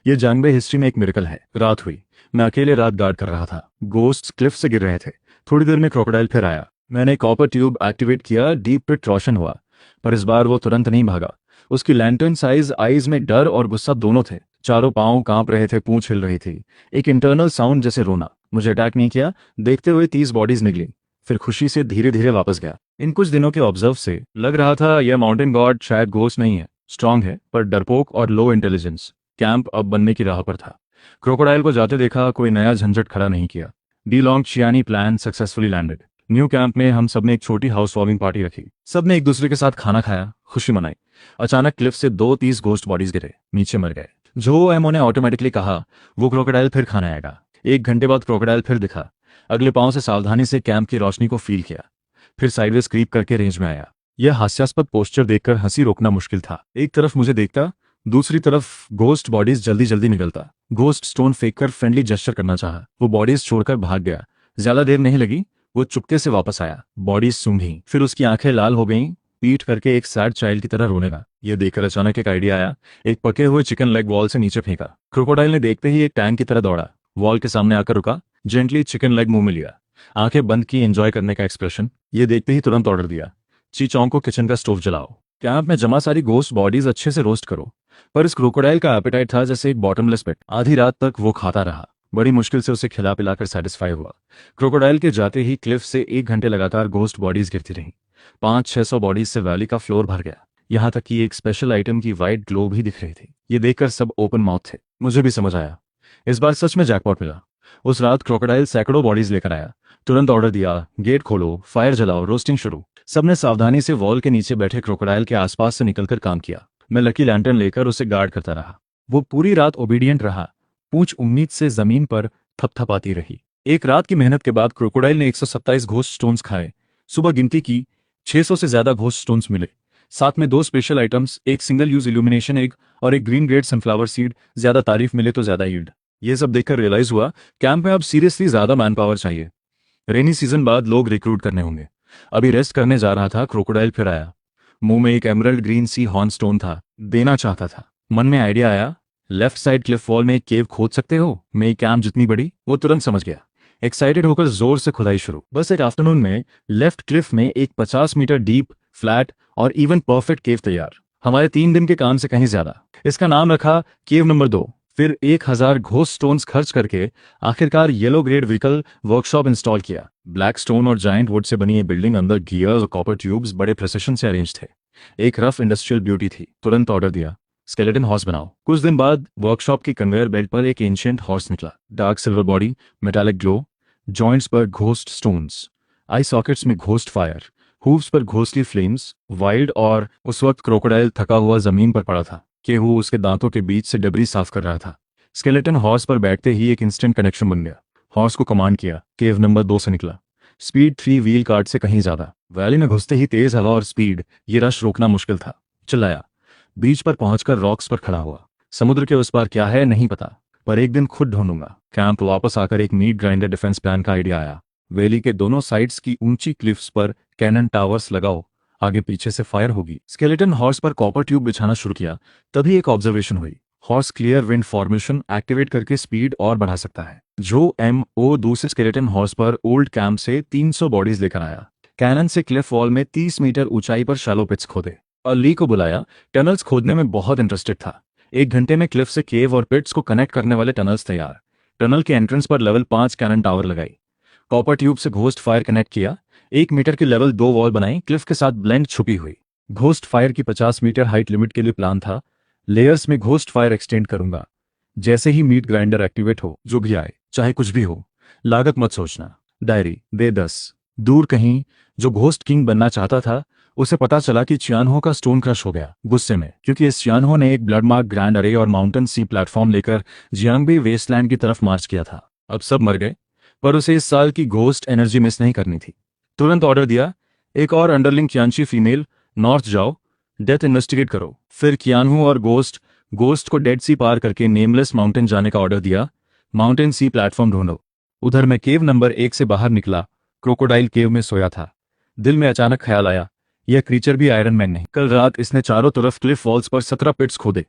ये जानबे हिस्ट्री में एक मिरेकल है। रात हुई। मैं अकेले रात गार्ड कर रहा था। गोस्ट्स क्लिफ से गिर रहे थे। थोड़ी देर में क्रोकोडाइल फिर आया। मैंने कॉपर ट्यूब एक्टिवेट किया। डीप पिट रोशन हुआ, पर इस बार वो तुरंत नहीं भागा। उसकी लैंटर्न साइज आईज में डर और गुस्सा दोनों थे। चारों पांव कांप रहे थे, पूंछ हिल रही थी। एक इंटरनल साउंड जैसे रोना। मुझे अटैक नहीं किया। देखते हुए 30 बॉडीज निकली, फिर खुशी से धीरे धीरे वापस गया। इन कुछ दिनों के ऑब्जर्व से लग रहा था यह माउंटेन गॉड शायद घोस्ट नहीं है, स्ट्रांग है, पर डरपोक और लो इंटेलिजेंस। कैंप अब बनने की राह पर था। क्रोकोडाइल को जाते देखा, कोई नया झंझट खड़ा नहीं किया। डी लॉन्ग चियानी plan successfully landed. New camp में हम सबने एक छोटी हाउस वार्मिंग पार्टी रखी। सबने एक दूसरे के साथ खाना खाया, खुशी मनाई। अचानक क्लिफ से 2-30 घोस्ट बॉडीज गिरे, नीचे मर गए। जो एमओ ने ऑटोमेटिकली कहा, वो क्रोकोडाइल फिर खाना आएगा। 1 घंटे बाद क्रोकोडाइल फिर दिखा। अगले पांव से सावधानी से कैंप की रोशनी को फील किया, फिर साइडवेज क्रीप करके रेंज में आया। यह हास्यास्पद पोस्चर देखकर हंसी रोकना मुश्किल था। एक तरफ मुझे देखता, दूसरी तरफ घोस्ट बॉडीज जल्दी जल्दी निकलता। घोस्ट स्टोन फेंककर फ्रेंडली जेस्चर करना चाहा। वो बॉडीज छोड़कर भाग गया। ज्यादा देर नहीं लगी, वो चुपके से वापस आया। बॉडीज सूंघी, फिर उसकी आंखें लाल हो गईं, पीट करके एक सैड चाइल्ड की तरह रोने लगा। ये देखकर अचानक एक आइडिया आया। एक पके हुए चिकन लेग वॉल से नीचे फेंका। क्रोकोडाइल ने देखते ही एक टैंक की तरह दौड़ा, वॉल के सामने आकर रुका, जेंटली चिकन लेग मुंह में लिया, आंखें बंद की, एंजॉय करने का एक्सप्रेशन। ये देखते ही तुरंत ऑर्डर दिया, ची चौंग को किचन का स्टोव जलाओ, कैंप में जमा सारी गोस्ट बॉडीज अच्छे से रोस्ट करो। पर इस क्रोकोडाइल का एपेटाइट था जैसे एक बॉटमलेस पिट। आधी रात तक वो खाता रहा। बड़ी मुश्किल से उसे खिला पिलाकर सेटिस्फाई हुआ। क्रोकोडाइल के जाते ही क्लिफ से 1 घंटे लगातार गोस्ट बॉडीज गिरती रहीं। 500-600 बॉडीज से वैली का फ्लोर भर गया। यहाँ तक कि एक स्पेशल आइटम की वाइट ग्लो भी दिख रही थी। ये देखकर सब ओपन माउथ थे। मुझे भी समझ आया, इस बार सच में जैकपॉट मिला। उस रात क्रोकोडाइल सैकड़ों बॉडीज लेकर आया। तुरंत ऑर्डर दिया, गेट खोलो, फायर जलाओ, रोस्टिंग शुरू। सबने सावधानी से वॉल के नीचे बैठे क्रोकोडाइल के आसपास से निकलकर काम किया। मैं लकी लैंटर्न लेकर उसे गार्ड करता रहा। वो पूरी रात ओबीडियंट रहा, पूंछ उम्मीद से जमीन पर थपथपाती रही। एक रात की मेहनत के बाद क्रोकोडाइल ने 127 घोस्ट स्टोन्स खाए। सुबह गिनती की, 600 से ज्यादा घोस्ट स्टोन्स मिले, साथ में 2 स्पेशल आइटम्स, एक सिंगल यूज इल्यूमिनेशन एग और एक ग्रीन ग्रेड सनफ्लावर सीड। ज्यादा तारीफ मिले तो ज्यादा यील्ड। ये सब देखकर रियलाइज हुआ, कैंप में अब सीरियसली ज्यादा मैन पावर चाहिए। रेनी सीजन बाद लोग रिक्रूट करने होंगे। अभी रेस्ट करने जा रहा था, क्रोकोडाइल फिर आया। मुंह में एक एमरल्ड ग्रीन सी हॉर्न स्टोन था। देना चाहता था। मन में आइडिया आया, लेफ्ट साइड क्लिफ वॉल में एक केव खोद सकते हो, मेरी कैंप जितनी बड़ी। वो तुरंत समझ गया। एक्साइटेड होकर जोर से खुदाई शुरू। बस एक आफ्टरनून में लेफ्ट क्लिफ में एक 50 मीटर डीप, फ्लैट और इवन परफेक्ट केव तैयार। हमारे 3 दिन के काम से कहीं ज्यादा। इसका नाम रखा केव नंबर 2। फिर 1000 घोस्ट स्टोन्स खर्च करके आखिरकार yellow grade vehicle workshop install किया। ब्लैक स्टोन और जायंट वुड से बनी ये बिल्डिंग, अंदर गियर्स और कॉपर ट्यूब्स बड़े प्रिसिशन से अरेंज थे। एक रफ इंडस्ट्रियल ब्यूटी थी। तुरंत ऑर्डर दिया, स्केलेटन हॉर्स बनाओ। कुछ दिन बाद वर्कशॉप की कन्वेयर बेल्ट पर एक एंशिएंट हॉर्स निकला। Dark silver body, metallic glow, joints पर घोस्ट स्टोन्स, आई सॉकेट्स में घोस्ट फायर, हूव्स पर घोस्टली फ्लेम्स, वाइल्ड। और उस वक्त क्रोकोडाइल थका हुआ जमीन पर पड़ा था। केहू उसके दांतों के बीच से डबरी साफ कर रहा था। स्केलेटन हॉर्स पर बैठते ही एक इंस्टेंट कनेक्शन बन गया। हॉर्स को कमांड किया, केव नंबर 2 से निकला। स्पीड 3 व्हील कार्ड से कहीं ज्यादा। वैली में घुसते ही तेज हवा और स्पीड, ये रश रोकना मुश्किल था। चिल्लाया। बीच पर पहुंचकर रॉक्स पर खड़ा हुआ। समुद्र के उस पार क्या है नहीं पता, पर एक दिन खुद ढूंढूंगा। कैंप वापस आकर एक मीट ग्राइंडर डिफेंस प्लान का आइडिया आया। वैली के दोनों साइड्स की ऊंची क्लिफ्स पर कैनन टावर्स लगाओ, आगे पीछे से फायर होगी। स्केलेटन हॉर्स पर कॉपर ट्यूब बिछाना शुरू किया। तभी एक ऑब्जर्वेशन हुई, horse clear wind formation activate करके स्पीड और बढ़ा सकता है। जो एमओ दूसरे स्केलेटन हॉर्स पर ओल्ड कैंप से 300 बॉडीज लेकर आया। कैनन से क्लिफ वॉल में 30 मीटर ऊंचाई पर शैलो पिट्स खोदे और ली को बुलाया। टनल्स खोदने में बहुत इंटरेस्टेड था। 1 घंटे में क्लिफ से केव और पिट्स को कनेक्ट करने वाले टनल्स तैयार। टनल के एंट्रेंस पर लेवल 5 कैनन टावर लगाई। कॉपर ट्यूब से घोस्ट फायर कनेक्ट किया। 1 मीटर की लेवल 2 वॉल बनाई, क्लिफ के साथ ब्लेंड छुपी हुई। घोस्ट फायर की 50 मीटर हाइट लिमिट के लिए प्लान था। लेयर्स में घोस्ट फायर एक्सटेंड करूंगा। जैसे ही मीट ग्राइंडर एक्टिवेट हो, जो भी आए, चाहे कुछ भी हो, लागत मत सोचना। डायरी दे 10। दूर कहीं जो घोस्ट किंग बनना चाहता था, उसे पता चला कि चियानहो का स्टोन क्रश हो गया। गुस्से में, क्योंकि इस चियानहो ने एक ब्लड मार्क ग्रैंड अरे और माउंटेन सी प्लेटफॉर्म लेकर जियांगबी वेस्टलैंड की तरफ मार्च किया था। अब सब मर गए, पर उसे इस साल की घोस्ट एनर्जी मिस नहीं करनी थी। तुरंत ऑर्डर दिया, एक और अंडरलिंग कियांशी फीमेल, नॉर्थ जाओ, डेथ इन्वेस्टिगेट करो। फिर कियानहू और गोस्ट को डेड सी पार करके नेमलेस माउंटेन जाने का ऑर्डर दिया। माउंटेन सी प्लेटफॉर्म ढूंढो। उधर मैं केव नंबर 1 से बाहर निकला। क्रोकोडाइल केव में सोया था। दिल में अचानक ख्याल आया, यह क्रीचर भी आयरन मैन नहीं। कल रात इसने चारों तरफ क्लिफ वॉल्स पर 17 पिट्स खोदे,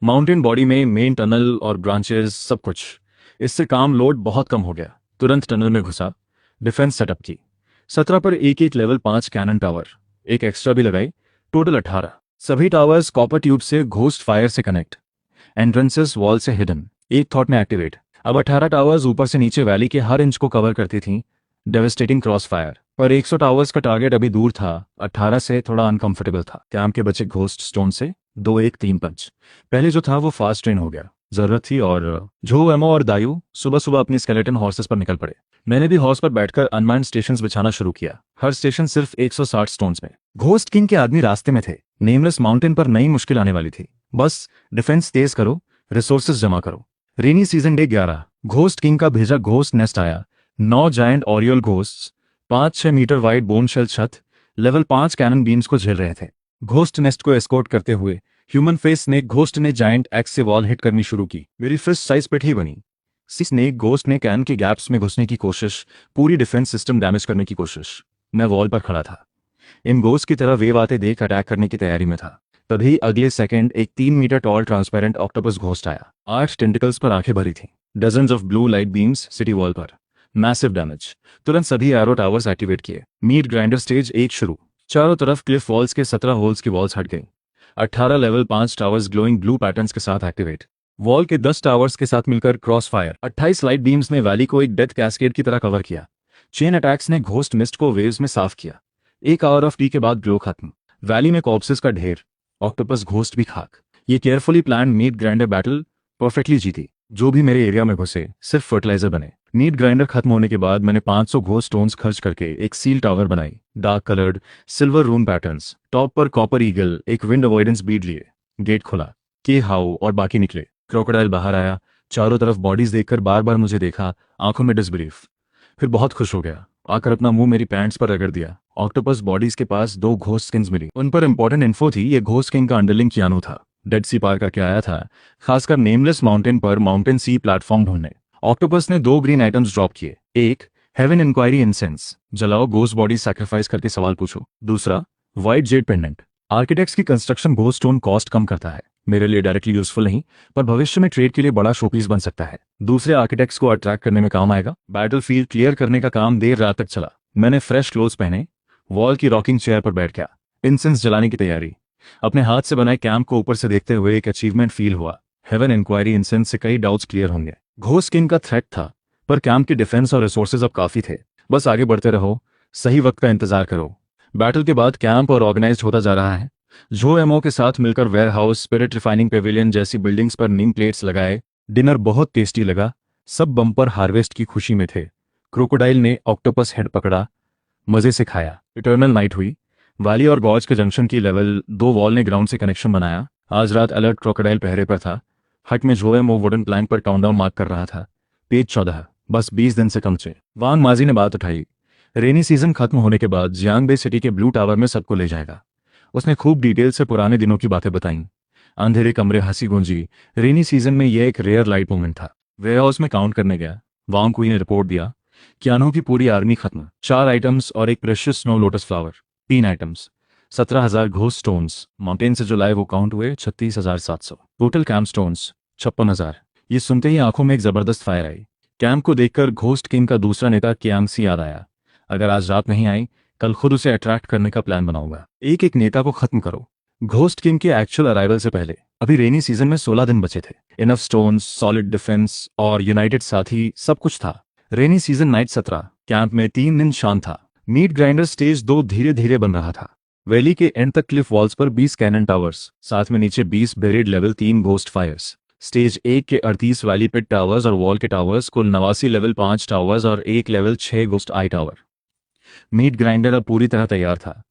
माउंटेन बॉडी में मेन टनल और ब्रांचेस, सब कुछ। इससे काम लोड बहुत कम हो गया। तुरंत टनल में घुसा, डिफेंस सेटअप की। 17 पर एक एक लेवल 5 कैनन टावर, एक एक्स्ट्रा भी लगाई, टोटल 18। सभी टावर्स कॉपर ट्यूब से घोस्ट फायर से कनेक्ट, एंट्रेंसेस वॉल से हिडन, एक थॉट में एक्टिवेट। अब 18 टावर्स ऊपर से नीचे वैली के हर इंच को कवर करती थीं, डेवेस्टेटिंग क्रॉस फायर। पर 100 टावर्स का टारगेट अभी दूर था, 18 से थोड़ा अनकंफर्टेबल था। कैंप के बचे घोस्ट स्टोन से 2-1-3 पंच। पहले जो था वो फास्ट ट्रेन हो गया, जरूरत थी। और जो एमओ और दायु सुबह सुबह अपनी स्केलेटन हॉर्सेस पर निकल पड़े। मैंने भी हॉर्स पर बैठकर अनमाइंड स्टेशंस बिछाना शुरू किया, हर स्टेशन सिर्फ 160 स्टोन्स में। घोस्ट किंग के आदमी रास्ते में थे, नेमलेस माउंटेन पर नई मुश्किल आने वाली थी। बस डिफेंस तेज करो, रिसोर्सेज जमा करो। Rainy season day 11, ghost king का भेजा घोस्ट नेस्ट आया। 9 giant oriole ghost, 5-6 meter wide bone shell छत, लेवल 5 कैनन बीम्स को झेल रहे थे। घोस्ट नेस्ट को एस्कॉर्ट करते हुए ह्यूमन फेस स्नेक घोस्ट ने जायंट एक्स से वॉल हिट करनी शुरू की। मेरी फिस्ट साइज पिट ही बनी। सी स्नेक घोस्ट ने कैन के गैप्स में घुसने की कोशिश, पूरी डिफेंस सिस्टम डैमेज करने की कोशिश। मैं वॉल पर खड़ा था, इन घोस्ट की तरह वेव आते देख अटैक करने की तैयारी में था। तभी अगले सेकंड एक 3 meter tall transparent octopus ghost आया। 8 टेंटिकल्स पर आंखें भरी थी, dozens of blue light beams city wall पर, मैसिव डैमेज। तुरंत सभी एरो टावर्स एक्टिवेट किए। मीट ग्राइंडर स्टेज 1 शुरू। चारों तरफ क्लिफ वॉल्स के 17 होल्स की वॉल्स हट गई। 18 level 5 towers glowing blue patterns के साथ एक्टिवेट। वॉल के 10 टावर्स के साथ मिलकर क्रॉस फायर। 28 लाइट बीम्स ने वैली को एक डेथ कैस्केड की तरह कवर किया। चेन अटैक्स ने घोस्ट मिस्ट को वेव्स में साफ किया। 1 आवर ऑफ टी के बाद ग्लो खत्म। वैली में कॉर्प्सेस का ढेर, ऑक्टोपस घोस्ट भी खाक। ये carefully plan meat grinder battle perfectly जीती। जो भी मेरे एरिया में घुसे सिर्फ फर्टिलाइजर बने। मीट ग्राइंडर खत्म होने के बाद मैंने 500 घोस्ट स्टोन्स खर्च करके एक सील टावर बनाई, dark coloured silver rune patterns, top पर कॉपर ईगल, एक विंड अवॉइडेंस बीड लिए। गेट खुला, के हाउ और बाकी निकले। क्रोकोडाइल बाहर आया, चारों तरफ बॉडीज देखकर बार बार मुझे देखा, आंखों में डिसबिलीफ। फिर बहुत खुश हो गया, आकर अपना मुंह मेरी पैंट्स पर रगड़ दिया। ऑक्टोपस बॉडीज के पास 2 घोस्ट स्किन्स मिली, उन पर इंपॉर्टेंट इन्फो थी। ये घोस्ट किंग का अंडरलिंग कियानू था, डेड सी पार करके आया था, खासकर नेमलेस माउंटेन पर माउंटेन सी प्लेटफॉर्म ढूंढने। ऑक्टोपस ने 2 ग्रीन आइटम्स ड्रॉप किए। एक, हेवन इंक्वायरी इंसेंस, जलाओ घोस्ट बॉडी सैक्रिफाइस करके सवाल पूछो। दूसरा, व्हाइट जेड पेंडेंट। आर्किटेक्ट्स की कंस्ट्रक्शन घोस्ट स्टोन कॉस्ट कम करता है, मेरे लिए डायरेक्टली यूजफुल नहीं, पर भविष्य में ट्रेड के लिए बड़ा शोपीस बन सकता है। दूसरे आर्किटेक्ट्स को अट्रैक्ट करने में काम आएगा। बैटलफील्ड क्लियर करने का काम देर रात तक चला। मैंने फ्रेश क्लोथ्स पहने, वॉल की रॉकिंग चेयर पर बैठ गया, इंसेंस जलाने की तैयारी। अपने हाथ से बनाए कैंप को ऊपर से देखते हुए एक अचीवमेंट फील हुआ। हेवन इंक्वायरी इंसेंस से कई डाउट्स क्लियर होंगे। घोस्ट किंग का थ्रेट था, पर कैंप के डिफेंस और रिसोर्सेज अब काफी थे। बस आगे बढ़ते रहो, सही वक्त का इंतजार करो। बैटल के बाद कैंप और ऑर्गेनाइज होता जा रहा है। जो एमओ के साथ मिलकर warehouse, spirit refining pavilion जैसी बिल्डिंग्स पर नीम प्लेट्स लगाए। डिनर बहुत टेस्टी लगा, सब बम्पर हार्वेस्ट की खुशी में थे। क्रोकोडाइल ने ऑक्टोपस हेड पकड़ा, मजे से खाया। इटर्नल नाइट हुई। वाली और गॉज के जंक्शन की लेवल 2 वॉल ने ग्राउंड से कनेक्शन बनाया। आज रात अलर्ट क्रोकोडाइल पहरे पर था। हट में जो एमओ वुडन प्लैंक पर काउंटडाउन मार्क कर रहा था। पेज 14, बस 20 दिन से कम थे। वांग माजी ने बात उठाई, रेनी सीजन खत्म होने के बाद जियांगबे सिटी के ब्लू टावर में सबको ले जाएगा। उसने खूब डिटेल से पुराने दिनों की बातें बताईं। अंधेरे कमरे, हंसी गूंजी। रेनी सीजन में यह एक रेयर लाइट मोमेंट था। वेयर हाउस में काउंट करने गया, वांग कुई ने रिपोर्ट दिया, कियानो की पूरी आर्मी खत्म। 4 आइटम्स और एक precious snow lotus flower. 3 items, 17,000 ghost stones. Mountain से जो लाए वो काउंट हुए 36,700। Total camp stones 56,000। ये सुनते ही आंखों में एक जबरदस्त फायर आई। कैंप को देखकर घोस्ट किंग का दूसरा नेता कियांगसी याद आया। अगर आज रात नहीं आई, कल खुद उसे अट्रैक्ट करने का प्लान बनाऊंगा। एक एक नेता को खत्म करो। घोस्ट किंग के एक्चुअल अराइवल से पहले अभी रेनी सीजन में 16 दिन बचे थे। इनफ स्टोन्स, सॉलिड डिफेंस और यूनाइटेड साथी, सब कुछ था। रेनी सीजन नाइट 17, कैंप में 3 दिन शांत था। मीट ग्राइंडर स्टेज 2 धीरे धीरे बन रहा था। वैली के एंड तक क्लिफ वॉल्स पर 20 कैनन टावर्स, साथ में नीचे 20 buried level 3 ghost fires. Stage 1 के 38 वैली पिट टावर्स और वॉल के टावर्स, कुल 89 लेवल 5 टावर्स और 1 level 6 ghost eye tower. Meat grinder अब पूरी तरह तैयार था।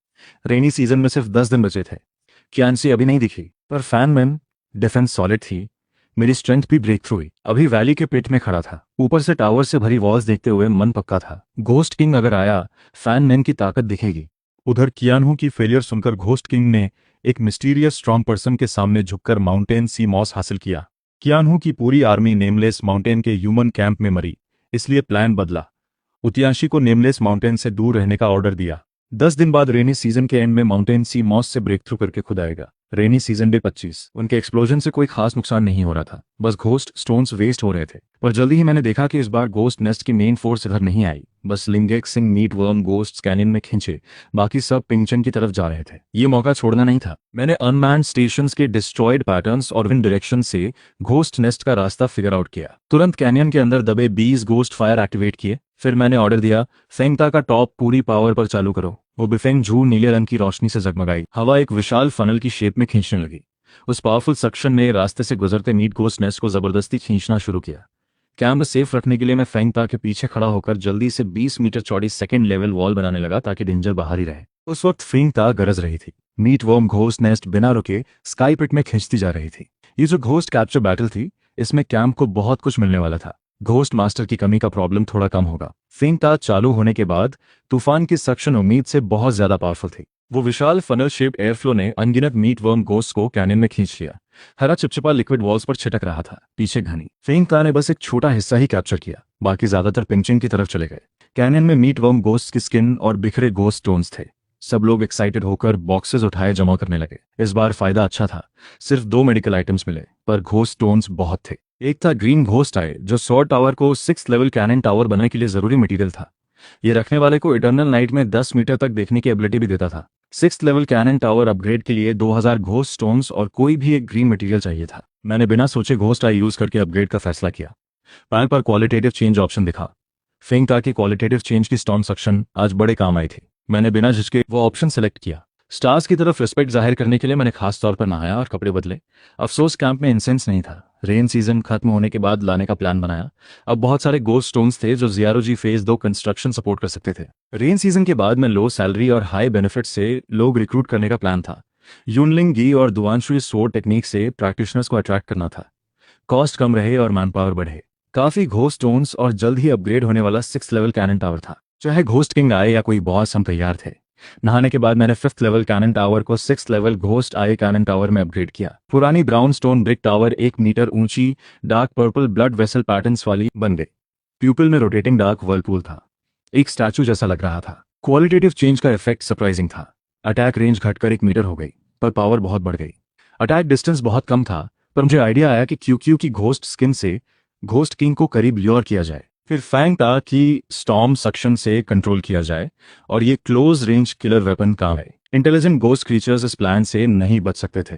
रेनी सीजन में सिर्फ 10 दिन बचे थे। क्यांसी अभी नहीं दिखी, पर फैनमैन डिफेंस सॉलिड थी। मेरी स्ट्रेंथ भी ब्रेक थ्रू हुई। अभी वैली के पेट में खड़ा था, ऊपर से टावर से भरी वॉल्स देखते हुए मन पक्का था। घोस्ट किंग अगर आया, फैनमैन की ताकत दिखेगी। उधर कियानहू की फेलियर सुनकर घोस्ट किंग ने एक मिस्टीरियस स्ट्रॉन्ग पर्सन के सामने झुककर माउंटेन सी मॉस हासिल किया। कियानहू की पूरी आर्मी नेमलेस माउंटेन के ह्यूमन कैंप में मरी, इसलिए प्लान बदला। उतियाशी को नेमलेस माउंटेन से दूर रहने का ऑर्डर दिया। 10 दिन बाद रेनी सीजन के एंड में माउंटेन सी मॉस से ब्रेक थ्रू करके खुद आएगा। रेनी सीजन डे 25। उनके एक्सप्लोजन से कोई खास नुकसान नहीं हो रहा था, बस घोस्ट स्टोन्स वेस्ट हो रहे थे। पर जल्दी ही मैंने देखा कि इस बार घोस्ट नेस्ट की मेन फोर्स इधर नहीं आई। बस लिंगेक सिंह मीट वर्म घोस्ट कैनियन में खींचे, बाकी सब पिंगचन की तरफ जा रहे थे। ये मौका छोड़ना नहीं था। मैंने अनमैन्ड स्टेशंस के डिस्ट्रॉयड पैटर्न्स और विंड डायरेक्शन से घोस्ट नेस्ट का रास्ता फिगर आउट किया। तुरंत कैनियन के अंदर दबे 20 घोस्ट फायर एक्टिवेट किए। फिर मैंने ऑर्डर दिया, फेंगता का टॉप पूरी पावर पर चालू करो। वो बिफेंग झू नीले रंग की रोशनी से जगमगाई। हवा एक विशाल फनल की शेप में खींचने लगी। उस पावरफुल सक्शन ने रास्ते से गुजरते मीट घोस्ट नेस्ट को जबरदस्ती खींचना शुरू किया। कैंप सेफ रखने के लिए मैं फेंगता के पीछे खड़ा होकर जल्दी से 20 मीटर चौड़ी सेकंड लेवल वॉल बनाने लगा ताकि डेंजर बाहर ही रहे। उस वक्त फेंगता गरज रही थी। मीट वर्म घोस्ट नेस्ट बिना रुके स्काई पिट में खींचती जा रही थी। ये जो घोस्ट कैप्चर बैटल थी, इसमें कैंप को बहुत कुछ मिलने वाला था। घोस्ट मास्टर की कमी का प्रॉब्लम थोड़ा कम होगा। फेंगता चालू होने के बाद तूफान की सक्शन उम्मीद से बहुत ज्यादा पावरफुल थी। वो विशाल फनल शेप एयरफ्लो ने अनगिनत मीट वर्म घोस्ट को कैनियन में खींच लिया। हरा चिपचिपा लिक्विड वॉल्स पर छिटक रहा था, पीछे घनी। फेंगता ने बस एक छोटा हिस्सा ही कैप्चर किया, बाकी ज्यादातर पिंचिंग की तरफ चले गए। कैनियन में मीट वर्म घोस्ट की स्किन और बिखरे घोस्ट स्टोन्स थे। सब लोग एक्साइटेड होकर बॉक्सेस उठाए जमा करने लगे। इस बार फायदा अच्छा था, सिर्फ 2 मेडिकल आइटम्स मिले, पर घोस्ट स्टोन्स बहुत थे। एक था ग्रीन घोस्ट आई, जो स्वॉर्ड टावर को 6th लेवल कैनन टावर बनाने के लिए जरूरी मटेरियल था। ये रखने वाले को इटर्नल नाइट में 10 मीटर तक देखने की एबिलिटी भी देता था। 6th level cannon tower upgrade के लिए 2000 घोस्ट स्टोन्स और कोई भी एक ग्रीन मटेरियल चाहिए था। मैंने बिना सोचे घोस्ट आई यूज करके अपग्रेड का फैसला किया। पैनल पर क्वालिटेटिव चेंज ऑप्शन दिखा। फेंगता की क्वालिटेटिव चेंज की स्टॉर्म सक्शन आज बड़े काम आई थी। मैंने बिना झिझके वो ऑप्शन सेलेक्ट किया। स्टार्स की तरफ रिस्पेक्ट जाहिर करने के लिए मैंने खास तौर पर नहाया और कपड़े बदले। अफसोस कैंप में इंसेंस नहीं था। रेन सीजन खत्म होने के बाद लाने का प्लान बनाया। अब बहुत सारे गोस्ट स्टोन्स थे जो जियारोजी फेज 2 कंस्ट्रक्शन सपोर्ट कर सकते थे। रेन सीजन के बाद में लो सैलरी और हाई बेनिफिट से लोग रिक्रूट करने का प्लान था। यूनलिंग गी और दुआनशुई स्वॉर्ड टेक्निक से प्रैक्टिशनर्स को अट्रैक्ट करना था। कॉस्ट कम रहे और मैन पावर बढ़े। काफी घोस्ट स्टोन्स और जल्द ही अपग्रेड होने वाला 6th लेवल कैनन टावर था। चाहे घोस्ट किंग आए या कोई बॉस, हम तैयार थे। नहाने के बाद मैंने 5th लेवल कैनन टावर को 6th level ghost eye cannon tower में अपग्रेड किया। पुरानी brown stone brick tower 1 metre ऊंची dark purple blood vessel patterns वाली बन गई। प्यूपिल में रोटेटिंग डार्क वर्लपूल था, एक स्टैचू जैसा लग रहा था। क्वालिटेटिव चेंज का इफेक्ट सरप्राइजिंग था। अटैक रेंज घटकर 1 मीटर हो गई, पर पावर बहुत बढ़ गई। अटैक डिस्टेंस बहुत कम था, पर मुझे आइडिया आया कि क्यू की घोस्ट स्किन से घोस्ट किंग को करीब ल्योर किया जाए, फिर फेंगता की स्टॉर्म सक्शन से कंट्रोल किया जाए और ये क्लोज रेंज किलर वेपन काम है। इंटेलिजेंट घोस्ट क्रीचर्स इस प्लान से नहीं बच सकते थे।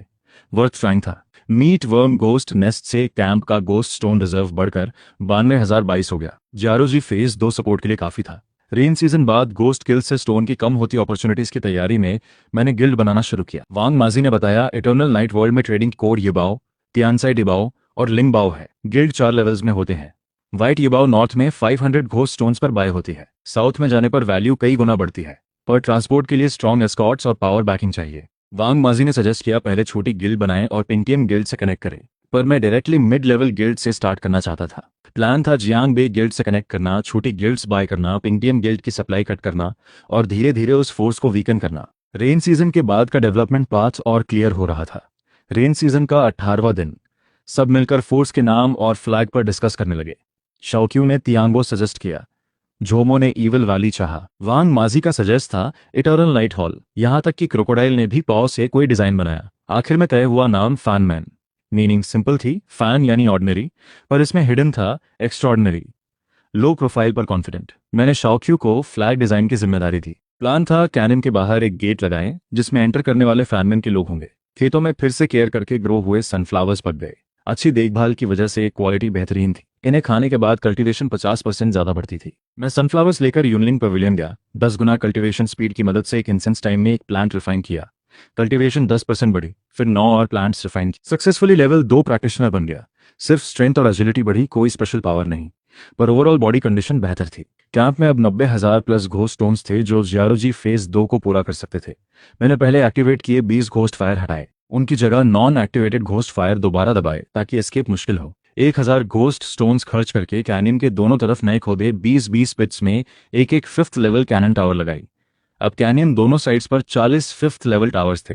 वर्थ ट्राइंग था। मीट वर्म घोस्ट नेस्ट से कैंप का घोस्ट स्टोन रिजर्व बढ़कर 92,022 हो गया। जारोजी फेज 2 सपोर्ट के लिए काफी था। रेन सीजन बाद घोस्ट किल से स्टोन की कम होती अपॉर्चुनिटीज की तैयारी में मैंने गिल्ड बनाना शुरू किया। वांग माजी ने बताया, इटर्नल नाइट वर्ल्ड में ट्रेडिंग कोड येबाओ, तियानसाई डिबाओ और लिंगबाओ है। गिल्ड 4 लेवल्स में होते हैं। व्हाइट येबाओ नॉर्थ में 500 घोस्ट स्टोन्स पर बाय होती है। साउथ में जाने पर वैल्यू कई गुना बढ़ती है, पर ट्रांसपोर्ट के लिए स्ट्रॉन्ग एस्कॉर्ट्स और पावर बैकिंग चाहिए। वांग माजी ने सजेस्ट किया पहले छोटी गिल्ड बनाएं और पेंटियम गिल्ड से कनेक्ट करें, पर मैं डायरेक्टली मिड लेवल गिल्ड से स्टार्ट करना चाहता था। प्लान था जियांग बे गिल्ड से कनेक्ट करना, छोटी गिल्ड्स बाय करना, पेंटियम गिल्ड की सप्लाई कट करना और धीरे धीरे उस फोर्स को वीकन करना। रेन सीजन के बाद का डेवलपमेंट पाथ और क्लियर हो रहा था। रेन सीजन का 18वां दिन, सब मिलकर फोर्स के नाम और फ्लैग पर डिस्कस करने लगे। शाओक्यू ने तियांगो सजेस्ट किया, झोमो ने ईविल वैली चाहा, वांग माजी का सजेस्ट था इटर्नल नाइट हॉल, यहां तक कि क्रोकोडाइल ने भी पॉ से कोई डिजाइन बनाया। आखिर में तय हुआ नाम फैनमैन। मीनिंग सिंपल थी, फैन यानी ऑर्डिनरी, पर इसमें हिडन था एक्स्ट्रॉर्डिनरी, लो प्रोफाइल पर कॉन्फिडेंट। मैंने शाओक्यू को फ्लैग डिजाइन की जिम्मेदारी दी। प्लान था कैनन के बाहर एक गेट लगाएं जिसमें एंटर करने वाले फैनमैन के लोग होंगे। खेतों में फिर से केयर करके ग्रो हुए सनफ्लावर्स पक गए। अच्छी देखभाल की वजह से क्वालिटी बेहतरीन थी। इन्हें खाने के बाद कल्टीवेशन 50% ज्यादा बढ़ती थी। मैं सनफ्लावर्स लेकर यूनलिंग पवेलियन गया। 10 गुना कल्टीवेशन स्पीड की मदद से एक इंसेंस टाइम में एक प्लांट रिफाइन किया। कल्टीवेशन 10% बढ़ी, फिर 9 और प्लांट्स रिफाइन किए। सक्सेसफुली लेवल 2 प्रैक्टिशनर बन गया। सिर्फ स्ट्रेंथ और एजिलिटी बढ़ी, कोई स्पेशल पावर नहीं, पर ओवरऑल बॉडी कंडीशन बेहतर थी। कैंप में अब 90,000 प्लस घोस्ट स्टोन्स थे जो जियारोजी फेज 2 को पूरा कर सकते थे। मैंने पहले एक्टिवेट किए 20 घोस्ट फायर हटाए, उनकी जगह नॉन एक्टिवेटेड घोस्ट फायर दोबारा दबाए ताकि एस्केप मुश्किल हो। 1000 घोस्ट स्टोन्स खर्च करके कैनियन के दोनों तरफ नए खोदे 20-20 पिट्स में एक एक 5th लेवल कैनन टावर लगाई। अब कैनियन दोनों साइड्स पर 40 5th लेवल टावर्स थे।